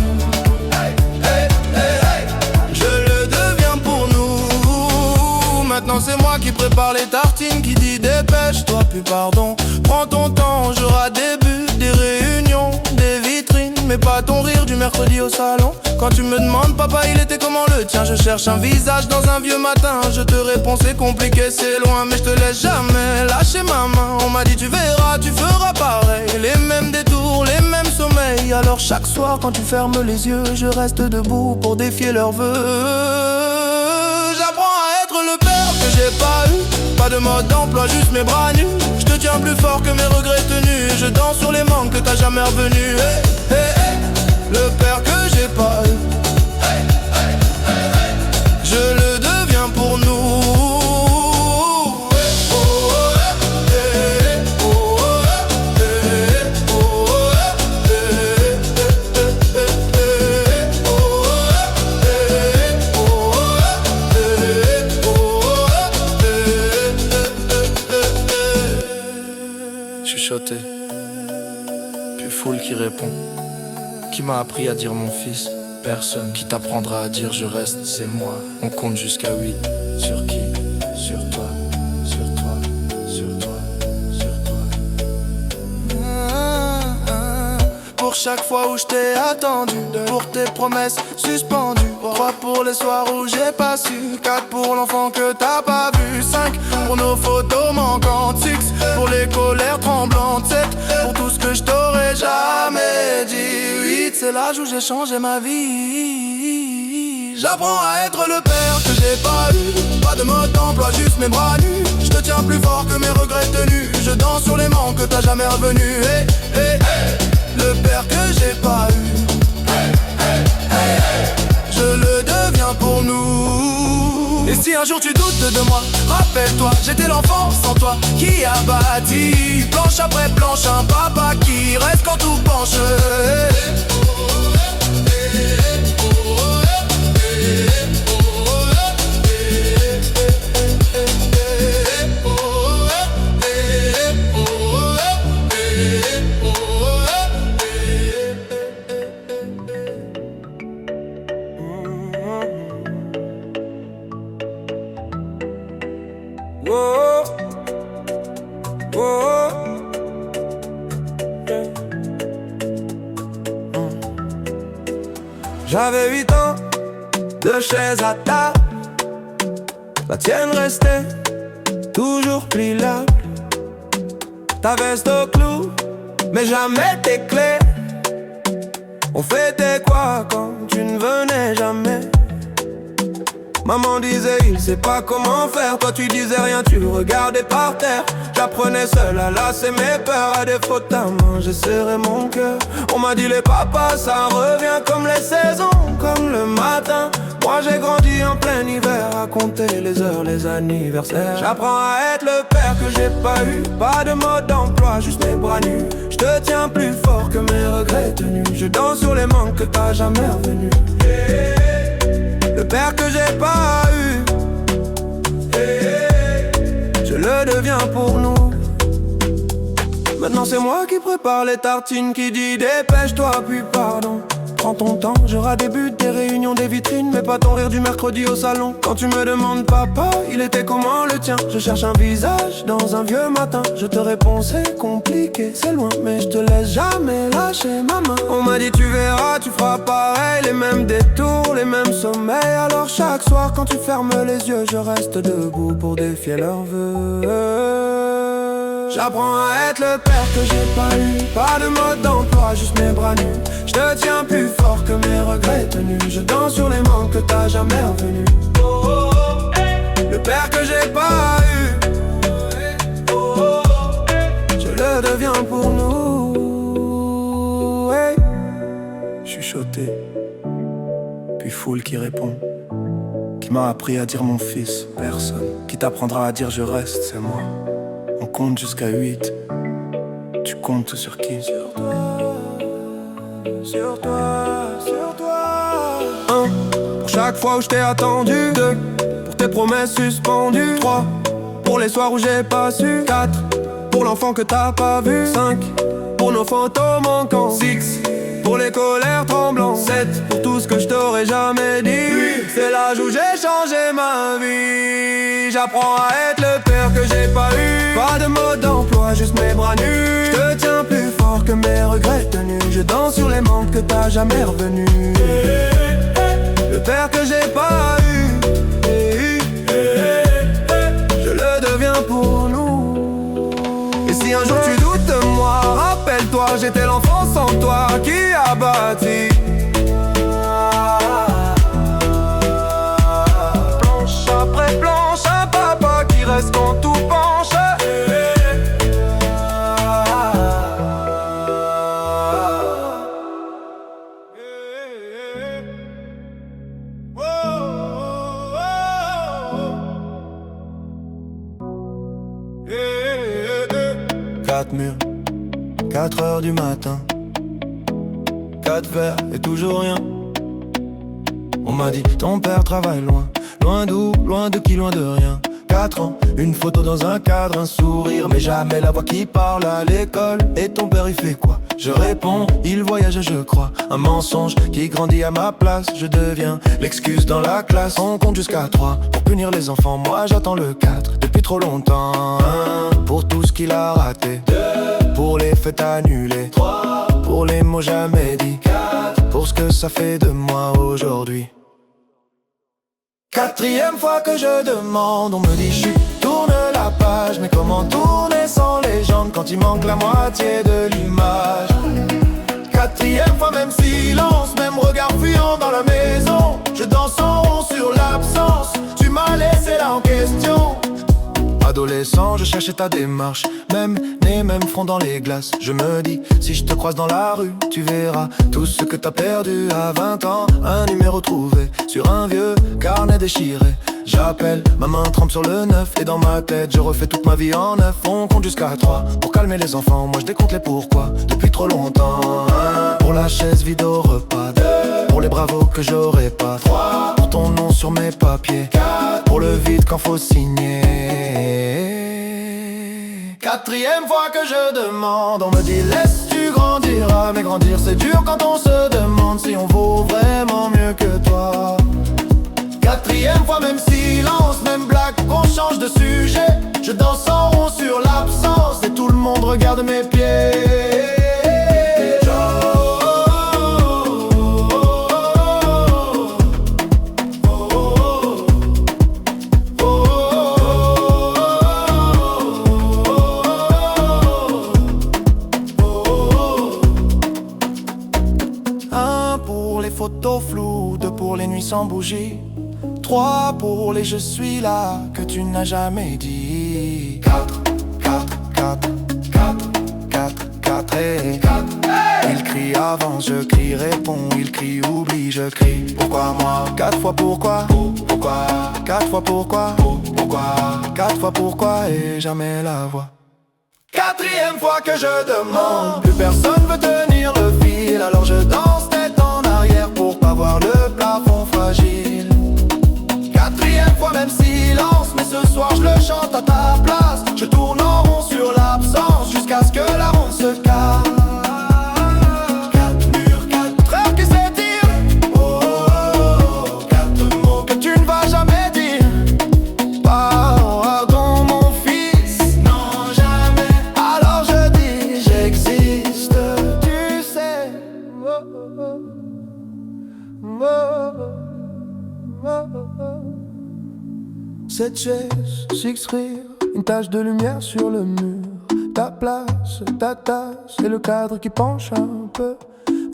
S1: hey, hey, hey, hey. Je le deviens pour nous. Maintenant c'est moi qui prépare les tartines, qui dit dépêche-toi, plus pardon. Prends ton temps, j'aurai des buts, des réunions, des vitrines, mais pas ton rire du mercredi au salon. Quand tu me demandes papa il était comment le tien, je cherche un visage dans un vieux matin. Je te réponds c'est compliqué, c'est loin, mais je te laisse jamais lâcher ma main. On m'a dit tu verras, tu feras pareil. Les mêmes détours, les mêmes sommeils. Alors chaque soir quand tu fermes les yeux, je reste debout pour défier leurs vœux. J'apprends à être le père que j'ai pas eu. Pas de mode d'emploi, juste mes bras nus. Je te tiens plus fort que mes regrets tenus. Je danse sur les manques que t'as jamais revenu. Hey, hey, hey. Le père que j'ai pas eu, hey, hey, hey, hey. Je le deviens pour nous. Chuchoté, puis foule qui répond. Qui m'a appris à dire mon fils? Personne. Qui t'apprendra à dire je reste? C'est moi. On compte jusqu'à 8. Sur qui? Sur toi. Sur toi. Sur toi. Sur toi. Pour chaque fois où je t'ai attendu, pour tes promesses suspendues, 3 pour les soirs où j'ai pas su, 4 pour l'enfant que t'as pas vu, 5 pour nos photos manquantes, 6 pour les colères tremblantes, 7 pour tout ce que je t'aurais jamais dit, 8 c'est l'âge où j'ai changé ma vie. J'apprends à être le père que j'ai pas eu. Pas de mode d'emploi, juste mes bras nus. Je te tiens plus fort que mes regrets tenus. Je danse sur les manques que t'as jamais revenu. Hey, hey, hey. Le père que j'ai pas eu, hey, hey, hey, hey. Je le deviens pour nous. Et si un jour tu doutes de moi, rappelle-toi, j'étais l'enfant sans toi qui a bâti planche après planche un papa qui reste quand tout penche.
S3: J'avais 8 ans, 2 chaises à table. La tienne restait toujours pliable. Ta veste au clou, mais jamais tes clés. On fêtait quoi quand tu ne venais jamais? Maman disait il sait pas comment faire. Toi tu disais rien, tu le regardais par terre. J'apprenais seul à lasser mes peurs. À défaut de ta main, j'ai serré mon cœur. On m'a dit les papas ça revient comme les saisons, comme le matin. Moi j'ai grandi en plein hiver, à compter les heures, les anniversaires. J'apprends à être le père que j'ai pas eu. Pas de mode d'emploi, juste mes bras nus. Je te tiens plus fort que mes regrets tenus. Je danse sur les manques que t'as jamais revenu. Le père que j'ai pas eu, je le deviens pour nous. Maintenant c'est moi qui prépare les tartines, qui dit dépêche-toi puis pardon. Prends ton temps, j'aurai des buts, des réunions, des vitrines, mais pas ton rire du mercredi au salon. Quand tu me demandes papa, il était comment le tien? Je cherche un visage dans un vieux matin. Je te réponds c'est compliqué, c'est loin, mais je te laisse jamais lâcher ma main. On m'a dit tu verras, tu feras pareil. Les mêmes détours, les mêmes sommeils. Alors chaque soir quand tu fermes les yeux, je reste debout pour défier leurs vœux. J'apprends à être le père que j'ai pas eu. Pas de mode d'emploi, juste mes bras nus. Je te tiens plus fort que mes regrets tenus. Je danse sur les manques que t'as jamais revenu. Le père que j'ai pas eu, je le deviens pour nous. Hey.
S1: Chuchoté, puis foule qui répond. Qui m'a appris à dire mon fils? Personne. Qui t'apprendra à dire je reste? C'est moi. On compte jusqu'à 8. Tu comptes sur qui? Sur toi.
S3: Sur toi, sur toi. 1 pour chaque fois où je t'ai attendu. 2 pour tes promesses suspendues. 3 pour les soirs où j'ai pas su. 4 pour l'enfant que t'as pas vu. 5 pour nos photos manquants. 6 pour les colères tremblantes. 7 pour tout ce que je t'aurais jamais dit. C'est l'âge où j'ai changé ma vie. J'apprends à être le père que j'ai pas eu. Pas de mode d'emploi, juste mes bras nus. Je te tiens plus fort que mes regrets tenus. Je danse sur les manques que t'as jamais revenus. Le père que j'ai pas eu, je le deviens pour nous. Et si un jour tu doutes de moi, rappelle-toi, j'étais l'enfant sans toi qui a bâti. Planche après planche, un papa qui reste quand tout penche. Quatre murs, 4 heures du matin, 4 verres et toujours rien. On m'a dit ton père travaille loin, loin d'où, loin de qui, loin de rien. 4 ans, une photo dans un cadre, un sourire, mais jamais la voix qui parle à l'école. Et ton père il fait quoi? Je réponds, il voyage je crois. Un mensonge qui grandit à ma place. Je deviens l'excuse dans la classe. On compte jusqu'à 3 pour punir les enfants. Moi j'attends le 4 depuis trop longtemps. 1 pour tout ce qu'il a raté. 2 pour les fêtes annulées. 3 pour les mots jamais dits. 4 pour ce que ça fait de moi aujourd'hui. 4e fois que je demande, on me dit chut, tourne la page. Mais comment tourner sans légende quand il manque la moitié de l'image? 4e fois, même silence, même regard fuyant dans la maison. Je danse en rond sur l'absence, tu m'as laissé là en question. Adolescent, je cherchais ta démarche, même nez, même front dans les glaces. Je me dis, si je te croise dans la rue, tu verras tout ce que t'as perdu à 20 ans. Un numéro trouvé sur un vieux carnet déchiré. J'appelle, ma main trempe sur le 9. Et dans ma tête, je refais toute ma vie en 9. On compte jusqu'à 3 pour calmer les enfants. Moi je décompte les pourquoi depuis trop longtemps. 1 pour la chaise vide au repas. 2 pour les bravos que j'aurais pas. 3 pour ton nom sur mes papiers. 4 pour le vide quand faut signer. 4e fois que je demande, on me dit laisse tu grandiras. Mais grandir c'est dur quand on se demande si on vaut vraiment mieux que toi. 4e fois, même silence, même blague, qu'on change de sujet. Je danse en rond sur l'absence et tout le monde regarde mes pieds. Photos floues, 2 pour les nuits sans bougie. 3 pour les je suis là que tu n'as jamais dit. 4, 4, 4, 4, 4, 4 et 4. Il crie avance, je crie réponds. Il crie oublie, je crie pourquoi moi. 4 fois pourquoi, pourquoi. 4 fois pourquoi, pourquoi. 4 fois pourquoi et jamais la voix. 4e fois que je demande, plus personne veut tenir le fil. Alors je danse tête en arrière pour pas voir le plafond fragile. 4e fois, même silence, mais ce soir je le chante à ta place. Je tourne en rond sur l'absence jusqu'à ce que la ronde se casse. 4 murs, 4 heures qui s'étirent. Oh, oh, oh, 4 mots que tu ne vas jamais dire. Pardon mon fils, non jamais. Alors je dis j'existe, tu sais. Oh, oh, oh. Oh, oh, oh. Cette chaise, 6 rires, une tache de lumière sur le mur. Ta place, ta tasse et le cadre qui penche un peu.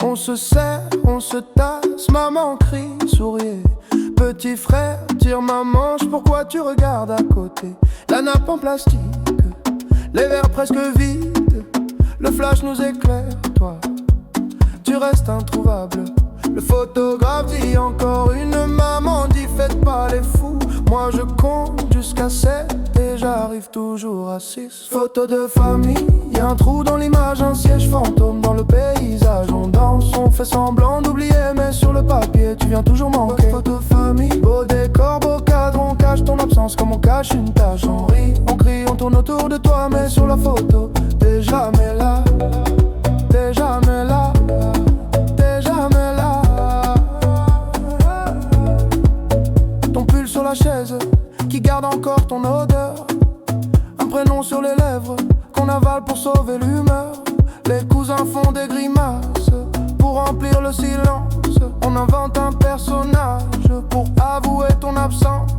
S3: On se serre, on se tasse, maman crie, souriez. Petit frère, tire ma manche, pourquoi tu regardes à côté? La nappe en plastique, les verres presque vides. Le flash nous éclaire, toi, tu restes introuvable. Le photographe dit encore une maman dit faites pas les fous. Moi je compte jusqu'à 7 et j'arrive toujours à 6. Photo de famille, y'a un trou dans l'image, un siège fantôme dans le paysage. On danse, on fait semblant d'oublier, mais sur le papier tu viens toujours manquer. Photo de famille.
S1: famille. Beau décor, beau cadre, on cache ton absence comme on cache une tache. On rit, on crie, on tourne autour de toi, mais sur la photo, t'es jamais là. T'es jamais là. T'es jamais là. Ton pull sur la chaise, qui garde encore ton odeur. Un prénom sur les lèvres, qu'on avale pour sauver l'humeur. Les cousins font des grimaces pour remplir le silence. On invente un personnage pour avouer ton absence.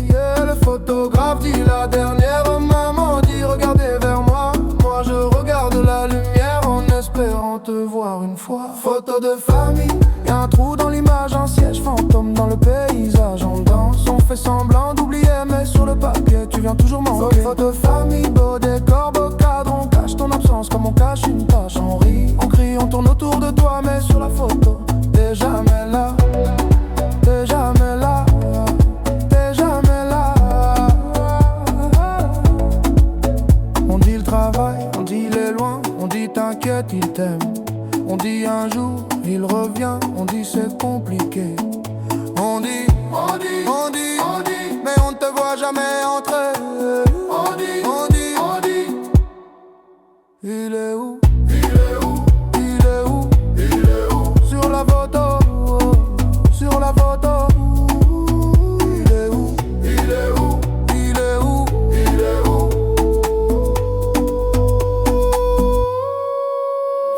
S1: Yeah, le photographe dit la dernière maman dit regardez vers moi. Moi je regarde la lumière en espérant te voir une fois. Photo de famille, y'a un trou dans l'image, un siège fantôme dans le paysage. On danse, on fait semblant d'oublier, mais sur le papier tu viens toujours manquer. Photo de famille, beau décor, beau cadre, on cache ton absence comme on cache une tâche. On rit, on crie, on tourne autour de toi, mais sur la photo t'es jamais là. T'es jamais là. T'es jamais là. On dit le travail, on dit il est loin, on dit t'inquiète, il t'aime. On dit un jour, il revient, on dit c'est compliqué. On dit, mais on ne te voit jamais entrer. On dit, il est où? Sur la photo, sur la photo. Il est où?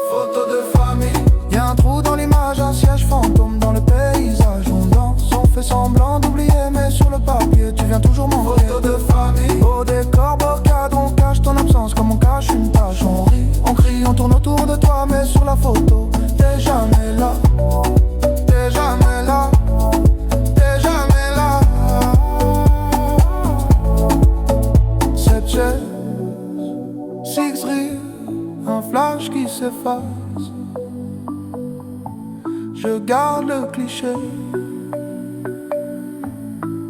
S1: Photo de famille. Y'a un trou dans l'image, un siège fantôme dans le paysage. On danse, on fait semblant d'oublier, mais sur le papier tu viens toujours manquer. Photo de famille. Beau décor, beau cadre, on cache ton absence comme on cache une tâche. On rit, on crie, on tourne autour de toi, mais sur la photo t'es jamais là. T'es jamais là. T'es jamais là. Cette chaise, six rires, un flash qui s'efface. Je garde le cliché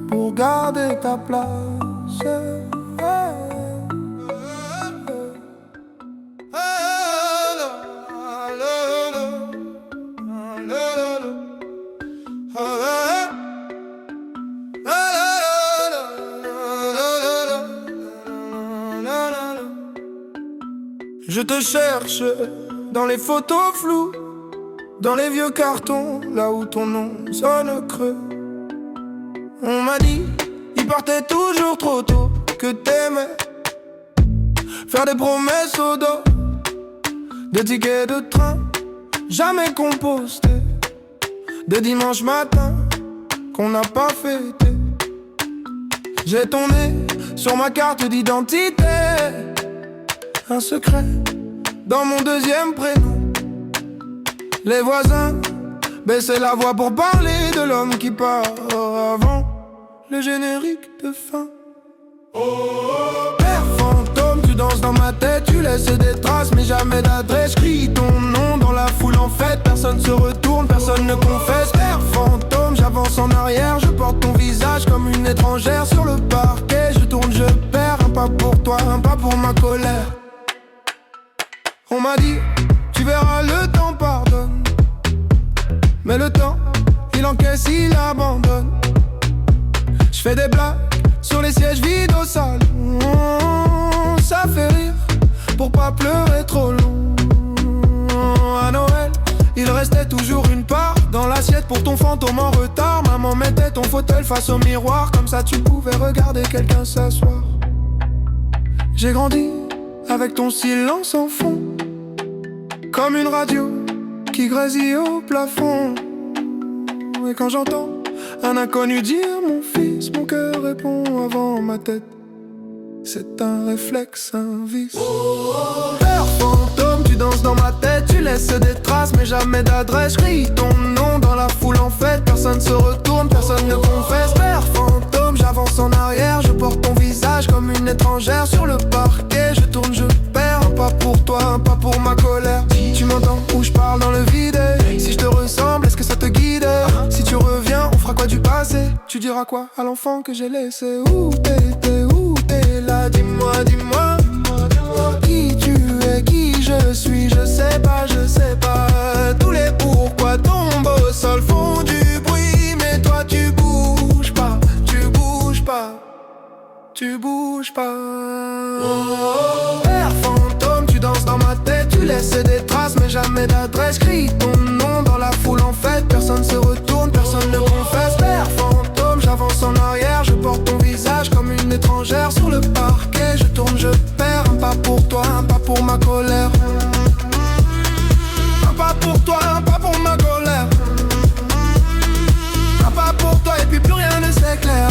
S1: pour garder ta place. Je te cherche dans les photos floues, dans les vieux cartons, là où ton nom sonne creux. On m'a dit, il partait toujours trop tôt, que t'aimais faire des promesses au dos, des tickets de train jamais compostés, des dimanches matins qu'on n'a pas fêté. J'ai ton nez sur ma carte d'identité, un secret dans mon deuxième prénom. Les voisins baissaient la voix pour parler de l'homme qui part avant le générique de fin. Père fantôme, tu danses dans ma tête, tu laisses des traces mais jamais d'adresse. J'crie ton nom dans la foule en fête, personne se retourne, personne ne confesse. Père fantôme, j'avance en arrière, je porte ton visage comme une étrangère sur le parquet. Je tourne, je perds, un pas pour toi, un pas pour ma colère. On m'a dit, tu verras le temps pardonne, mais le temps, il encaisse, il abandonne. Je fais des blagues sur les sièges vides au salon, ça fait rire pour pas pleurer trop long. À Noël, il restait toujours une part dans l'assiette pour ton fantôme en retard. Maman mettait ton fauteuil face au miroir, comme ça tu pouvais regarder quelqu'un s'asseoir. J'ai grandi avec ton silence en fond, comme une radio qui grésille au plafond. Et quand j'entends un inconnu dire mon fils, mon cœur répond avant ma tête. C'est un réflexe, un vice. Père fantôme, tu danses dans ma tête, tu laisses des traces mais jamais d'adresse. J'crie ton nom dans la foule en fête, personne se retourne, personne ne confesse. Père fantôme, j'avance en arrière, je porte ton visage comme une étrangère sur le parquet. Je tourne, je perds, un pas pour toi, un pas pour ma colère. Tu m'entends ou je parle dans le vide? Si je te ressemble, est-ce que ça te guide? Si tu reviens, on fera quoi du passé? Tu diras quoi à l'enfant que j'ai laissé? Où t'étais, où t'es là? Dis-moi, dis-moi, qui tu es, qui je suis? Je sais pas, je sais pas. Tous les pourquoi tombent au sol font du bruit, mais toi tu bouges. Père fantôme, tu danses dans ma tête, tu laisses des traces mais jamais d'adresse. Crie ton nom dans la foule en fait, personne se retourne, personne ne confesse. Père fantôme, j'avance en arrière, je porte ton visage comme une étrangère sur le parquet. Je tourne, je perds, un pas pour toi, un pas pour ma colère. Un pas pour toi, un pas pour ma colère. Un pas pour toi et puis plus rien ne s'éclaire.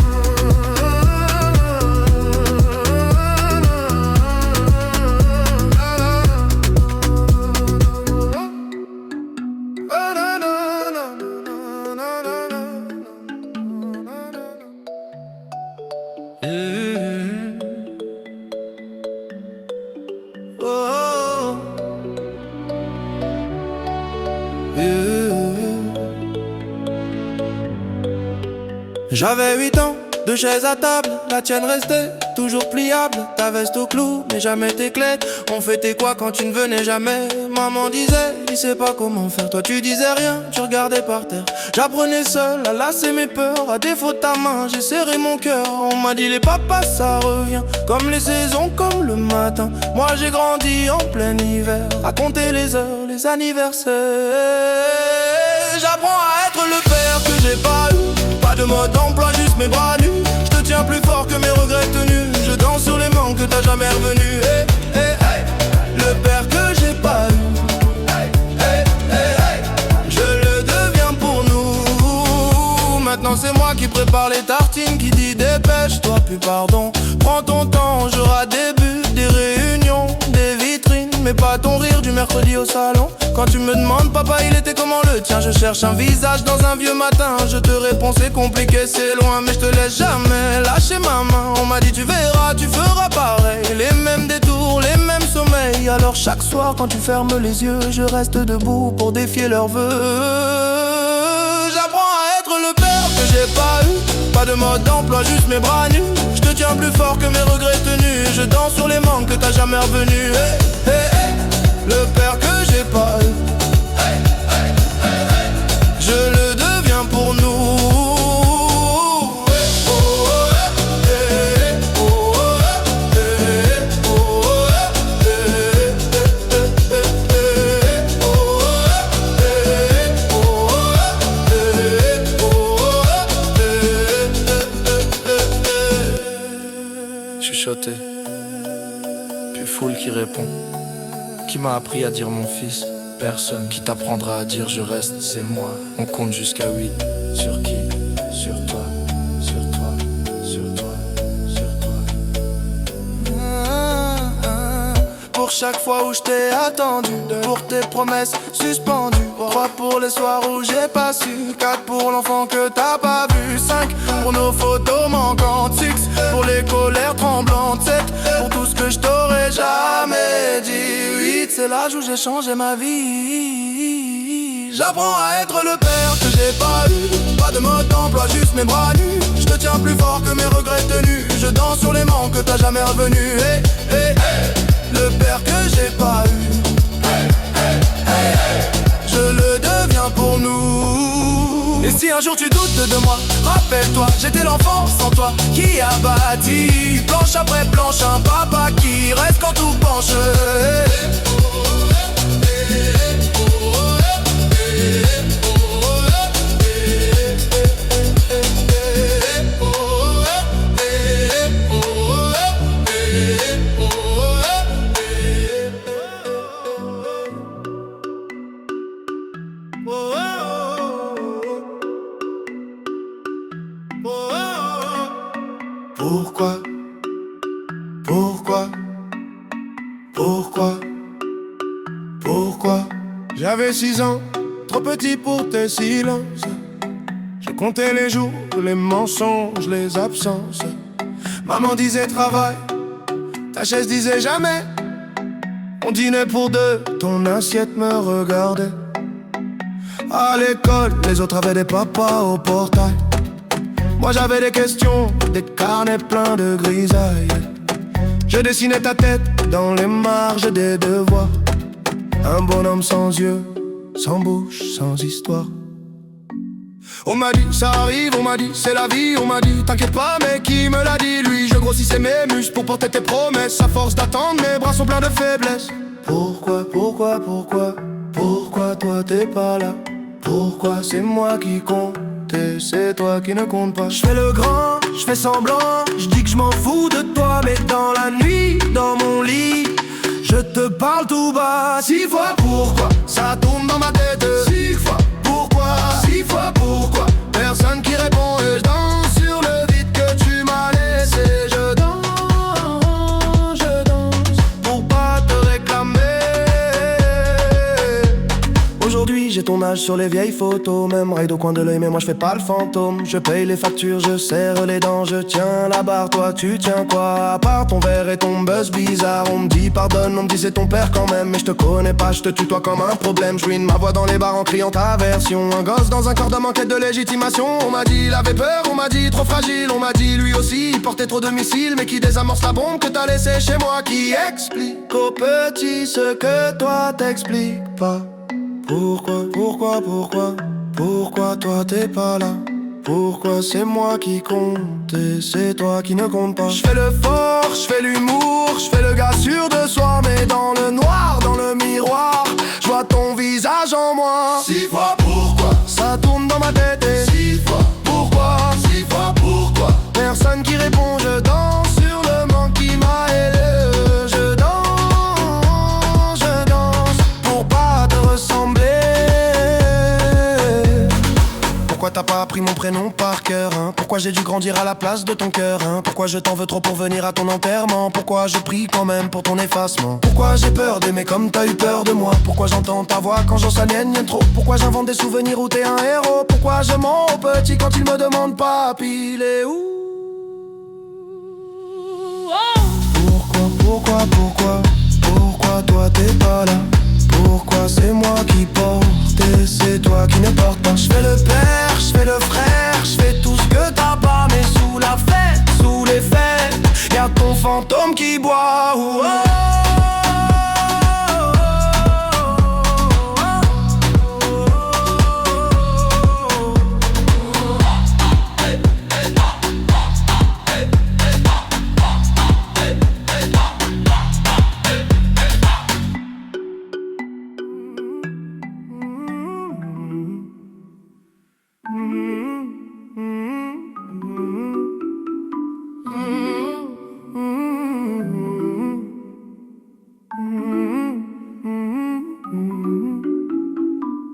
S3: J'avais 8 ans, 2 chaises à table, la tienne restait toujours pliable. Ta veste au clou, mais jamais tes clés. On fêtait quoi quand tu ne venais jamais? Maman disait, il sait pas comment faire. Toi tu disais rien, tu regardais par terre. J'apprenais seul à lasser mes peurs. À défaut de ta main, j'ai serré mon cœur. On m'a dit les papas ça revient, comme les saisons, comme le matin. Moi j'ai grandi en plein hiver, à compter les heures, les anniversaires. J'apprends à être le père que j'ai pas eu. Pas de mode d'emploi, juste mes bras nus. Je te tiens plus fort que mes regrets tenus. Je danse sur les manques que t'as jamais revenu. Hey, hey, hey. Le père que j'ai pas eu. Hey, hey, hey, hey. Je le deviens pour nous. Maintenant c'est moi qui prépare les tartines, qui dit dépêche-toi, puis pardon. Prends ton temps, j'aurai des buts, des réunions, des vitrines, mais pas ton rire du mercredi au salon. Quand tu me demandes papa il était comment le tien, je cherche un visage dans un vieux matin. Je te réponds c'est compliqué, c'est loin, mais je te laisse jamais lâcher ma main. On m'a dit tu verras, tu feras pareil, les mêmes détours, les mêmes sommeils. Alors chaque soir quand tu fermes les yeux, je reste debout pour défier leurs vœux. J'apprends à être le père que j'ai pas eu. Pas de mode d'emploi, juste mes bras nus. Je te tiens plus fort que mes regrets tenus. Je danse sur les manques que t'as jamais revenu. Hey, hey, hey. Le père que j'ai pas eu. Hey, hey, hey, hey. Je le deviens pour nous. Chuchoté, puis foule qui répond. Qui m'a appris à dire mon fils? Personne. Qui t'apprendra à dire je reste? C'est moi. On compte jusqu'à 8. Sur qui? Sur toi. Sur toi. Sur toi. Sur toi. Pour chaque fois où je t'ai attendu, pour tes promesses suspendues, 3 pour les soirs où j'ai pas su, 4 pour l'enfant que t'as pas vu, 5 pour nos photos manquantes, 6 pour les colères tremblantes, 7 pour tout ce que je t'aurais jamais dit, 8 c'est l'âge où j'ai changé ma vie. J'apprends à être le père que j'ai pas eu. Pas de mode d'emploi, juste mes bras nus. Je te tiens plus fort que mes regrets tenus. Je danse sur les manques que t'as jamais revenu. Hey, hey, hey. Le père que j'ai pas eu. Hey, hey, hey, hey. Je le deviens pour nous. Et si un jour tu doutes de moi, rappelle-toi, j'étais l'enfant sans toi qui a bâti planche après planche un papa qui reste quand tout penche.
S1: Pourquoi? Pourquoi? Pourquoi? Pourquoi? J'avais 6 ans, trop petit pour tes silences. Je comptais les jours, les mensonges, les absences. Maman disait travail, ta chaise disait jamais. On dînait pour deux, ton assiette me regardait. À l'école, les autres avaient des papas au portail. Moi j'avais des questions, des carnets pleins de grisailles. Je dessinais ta tête dans les marges des devoirs. Un bonhomme sans yeux, sans bouche, sans histoire. On m'a dit ça arrive, on m'a dit c'est la vie, on m'a dit t'inquiète pas mec, qui me l'a dit lui? Je grossissais mes muscles pour porter tes promesses. À force d'attendre, mes bras sont pleins de faiblesse. Pourquoi toi t'es pas là? Pourquoi c'est moi qui compte et c'est toi qui ne compte pas?
S3: Je fais le grand, je fais semblant, je dis que je m'en fous de toi, mais dans la nuit, dans mon lit, je te parle tout bas.
S1: 6 fois pourquoi, ça tourne dans ma tête. 6 fois pourquoi, 6 fois pourquoi, personne qui répond et je danse sur le vide que tu m'as laissé. Je danse pour pas te réclamer.
S3: Aujourd'hui j'ai ton âge sur les vieilles photos, même raid au coin de l'œil mais moi je fais pas le fantôme. Je paye les factures, je serre les dents, je tiens la barre, toi tu tiens quoi? À part ton verre et ton buzz bizarre, on me dit pardonne, on me dit c'est ton père quand même. Mais je te connais pas, je te tutoie comme un problème. Je ruine ma voix dans les bars en criant ta version. Un gosse dans un corps d'homme en quête de légitimation. On m'a dit il avait peur, on m'a dit trop fragile. On m'a dit lui aussi il portait trop de missiles, mais qui désamorce la bombe que t'as laissée chez moi. Qui explique aux petits ce que toi t'expliques pas. Pourquoi toi t'es pas là? Pourquoi c'est moi qui compte et c'est toi qui ne compte pas?
S1: Je fais le fort, je fais l'humour, je fais le gars sûr de soi, mais dans le noir, dans le miroir, je vois ton visage en moi. 6 fois pourquoi, ça tourne dans ma tête et 6 fois pourquoi, 6 fois pourquoi, personne qui répond, je danse sur le manque qui m'a aidé. Je danse pour pas te ressembler. Pourquoi t'as pas appris mon prénom par cœur, hein? Pourquoi j'ai dû grandir à la place de ton cœur, hein? Pourquoi je t'en veux trop pour venir à ton enterrement? Pourquoi je prie quand même pour ton effacement? Pourquoi j'ai peur d'aimer comme t'as eu peur de moi? Pourquoi j'entends ta voix quand j'en s'aliène trop? Pourquoi j'invente des souvenirs où t'es un héros? Pourquoi je mens aux petits quand ils me demandent papi, il est où? Pourquoi toi t'es pas là? Pourquoi c'est moi qui porte et c'est toi qui ne porte pas? Je fais le père, je fais le frère, je fais tout ce que t'as pas, mais sous la fête, sous les fêtes, y'a ton fantôme qui boit. Oh, oh,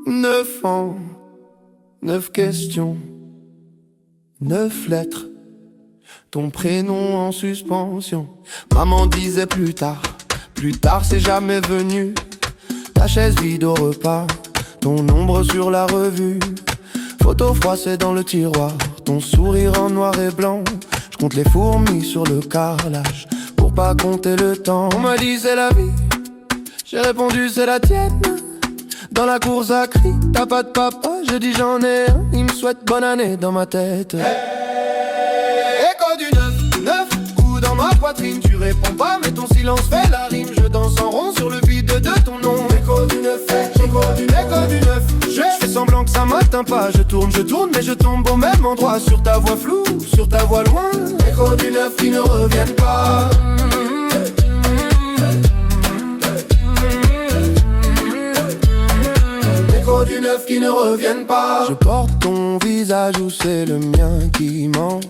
S1: Neuf ans, 9 questions, 9 lettres, ton prénom en suspension. Maman disait plus tard c'est jamais venu. Ta chaise vide au repas, ton ombre sur la revue. Photo froissée dans le tiroir, ton sourire en noir et blanc. Je compte les fourmis sur le carrelage pour pas compter le temps. On m'a dit c'est la vie, j'ai répondu c'est la tienne. Dans la cour ça crie, t'as pas de papa, je dis j'en ai un. Il me souhaite bonne année dans ma tête. Hey, écho du 9 coups dans ma poitrine. Tu réponds pas mais ton silence fait la rime. Je danse en rond sur le vide de ton nom. Écho du 9, écho du 9. Je fais semblant que ça m'atteint pas. Je tourne mais je tombe au même endroit. Sur ta voix floue, sur ta voix loin. Écho du 9 qui ne reviennent pas. Écho du 9 qui ne reviennent pas. Je porte ton visage ou c'est le mien qui ment.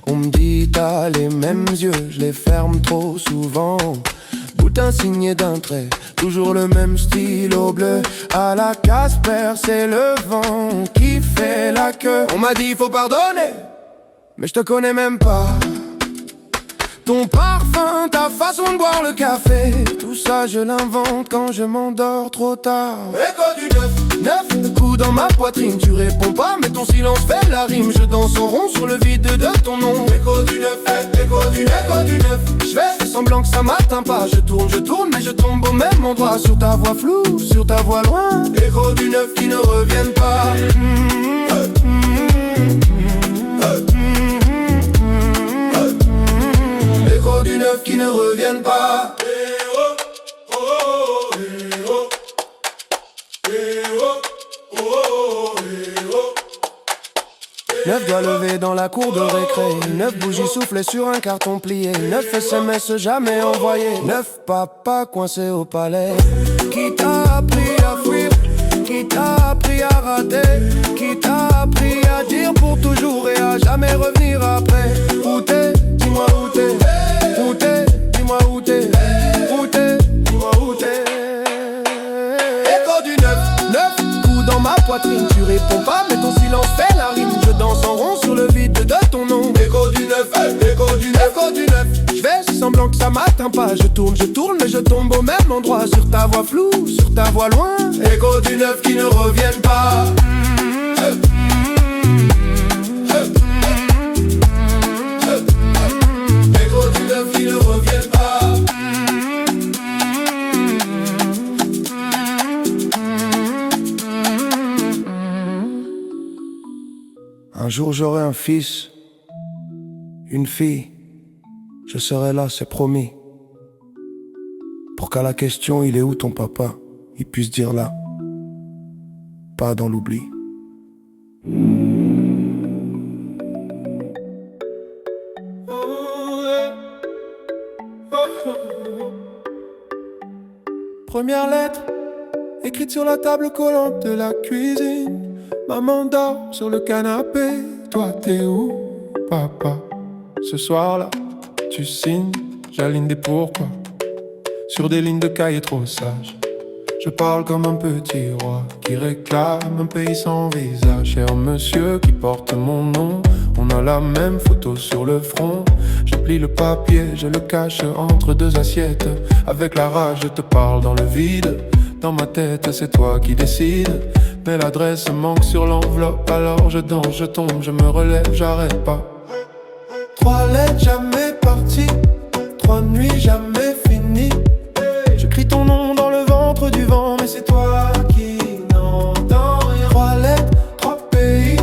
S1: On me dit t'as les mêmes yeux, je les ferme trop souvent. Boutin signé d'un trait, toujours le même stylo bleu. À la Casper, c'est le vent qui fait la queue. On m'a dit faut pardonner, mais je te connais même pas. Ton parfum, ta façon de boire le café, tout ça je l'invente quand je m'endors trop tard. Écho du 9 coups dans ma poitrine. Tu réponds pas mais ton silence fait la rime. Je danse en rond sur le vide de ton nom. Écho du 9, écho du 9. Je fais semblant que ça m'atteint pas. Je tourne mais je tombe au même endroit. Sur ta voix floue, sur ta voix loin. Écho du 9 qui ne reviennent pas. Écho du 9 qui ne reviennent pas. 9 doigts levés dans la cour de récré, 9 bougies soufflées sur un carton plié, 9 SMS jamais envoyés, 9 papas coincés au palais. Qui t'a appris à fuir? Qui t'a appris à rater? Qui t'a appris à dire pour toujours et à jamais revenir après? Où t'es? Dis-moi où t'es. Où t'es? Dis-moi où t'es. Où t'es? Dis-moi où t'es. Écho du 9, 9 coups dans ma poitrine. Tu réponds pas mais ton silence fait la rime. Je danse en rond sur le vide de ton nom.
S2: Écho du 9, écho du 9,
S1: Écho du 9. Je fais semblant que ça m'atteint pas. Je tourne mais je tombe au même endroit. Sur ta voix floue, sur ta voix loin.
S2: écho du 9 qui ne reviennent pas. Écho du 9 qui ne reviennent pas.
S1: Un jour j'aurai un fils, une fille. Je serai là, c'est promis. Pour qu'à la question il est où ton papa, il puisse dire là, pas dans l'oubli. Première lettre, écrite sur la table collante de la cuisine. Maman dort sur le canapé. Toi t'es où, papa? Ce soir-là, tu signes, j'aligne des pourquoi sur des lignes de cahier trop sages. Je parle comme un petit roi qui réclame un pays sans visage. Cher monsieur qui porte mon nom, on a la même photo sur le front. Je plie le papier, je le cache entre deux assiettes. Avec la rage, je te parle dans le vide. Dans ma tête, c'est toi qui décides. Mais l'adresse manque sur l'enveloppe. Alors je danse, je tombe, je me relève, j'arrête pas. 3 lettres jamais parties, 3 nuits jamais finies. J'écris ton nom dans le ventre du vent, mais c'est toi qui n'entends rien. 3 lettres, 3 pays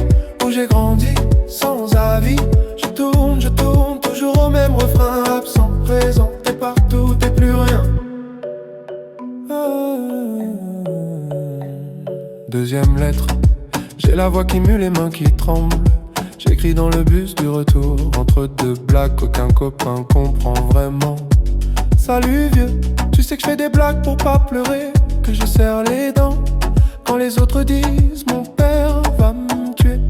S1: où j'ai grandi sans avis. Je tourne, toujours au même refrain. Absent, présent, t'es partout, t'es plus rien. Deuxième lettre, j'ai la voix qui mue, les mains qui tremblent. J'écris dans le bus du retour, entre deux blagues qu'aucun copain comprend vraiment. Salut vieux, tu sais que je fais des blagues pour pas pleurer, que je serre les dents quand les autres disent mon père va me tuer.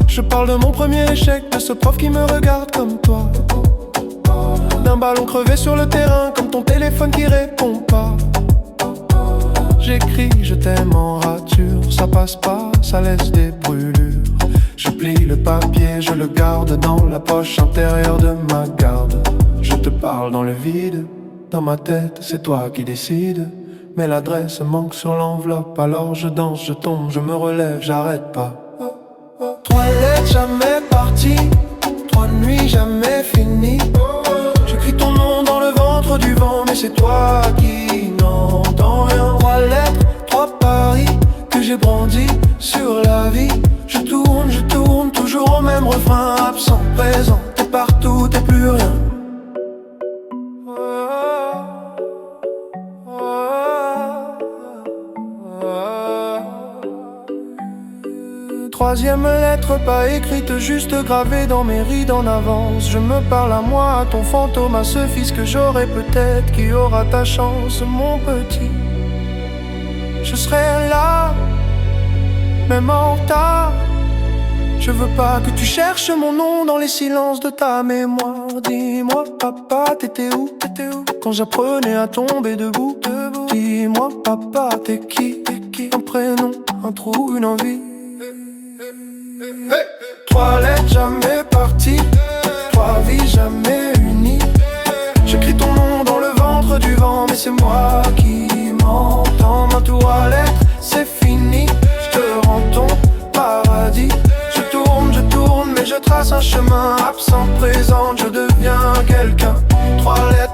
S1: Je parle de mon premier échec, de ce prof qui me regarde comme toi, d'un ballon crevé sur le terrain, comme ton téléphone qui répond pas. J'écris je t'aime en rature, ça passe pas, ça laisse des brûlures. Je plie le papier, je le garde dans la poche intérieure de ma garde. Je te parle dans le vide, dans ma tête c'est toi qui décides. Mais l'adresse manque sur l'enveloppe, alors je danse, je tombe, je me relève, j'arrête pas. 3 lettres jamais parties, 3 nuits jamais finies. J'écris ton nom dans le ventre du vent, mais c'est toi qui n'entends rien. 3 lettres, 3 paris que j'ai brandis sur la vie. Je tourne, toujours au même refrain. Absent, présent, t'es partout, t'es plus rien. Troisième lettre pas écrite, juste gravée dans mes rides en avance. Je me parle à moi, à ton fantôme, à ce fils que j'aurai peut-être, qui aura ta chance, mon petit. Je serai là, même en retard. Je veux pas que tu cherches mon nom dans les silences de ta mémoire. Dis-moi papa, t'étais où quand j'apprenais à tomber debout. Dis-moi papa, t'es qui un prénom, un trou, une envie. 3 lettres jamais parties, 3 vies jamais unies. J'écris ton nom dans le ventre du vent, mais c'est moi qui m'entends. Ma 3 lettres, c'est fini, je te rends ton paradis. Je tourne, mais je trace un chemin. Absent, présent, je deviens quelqu'un. 3 lettres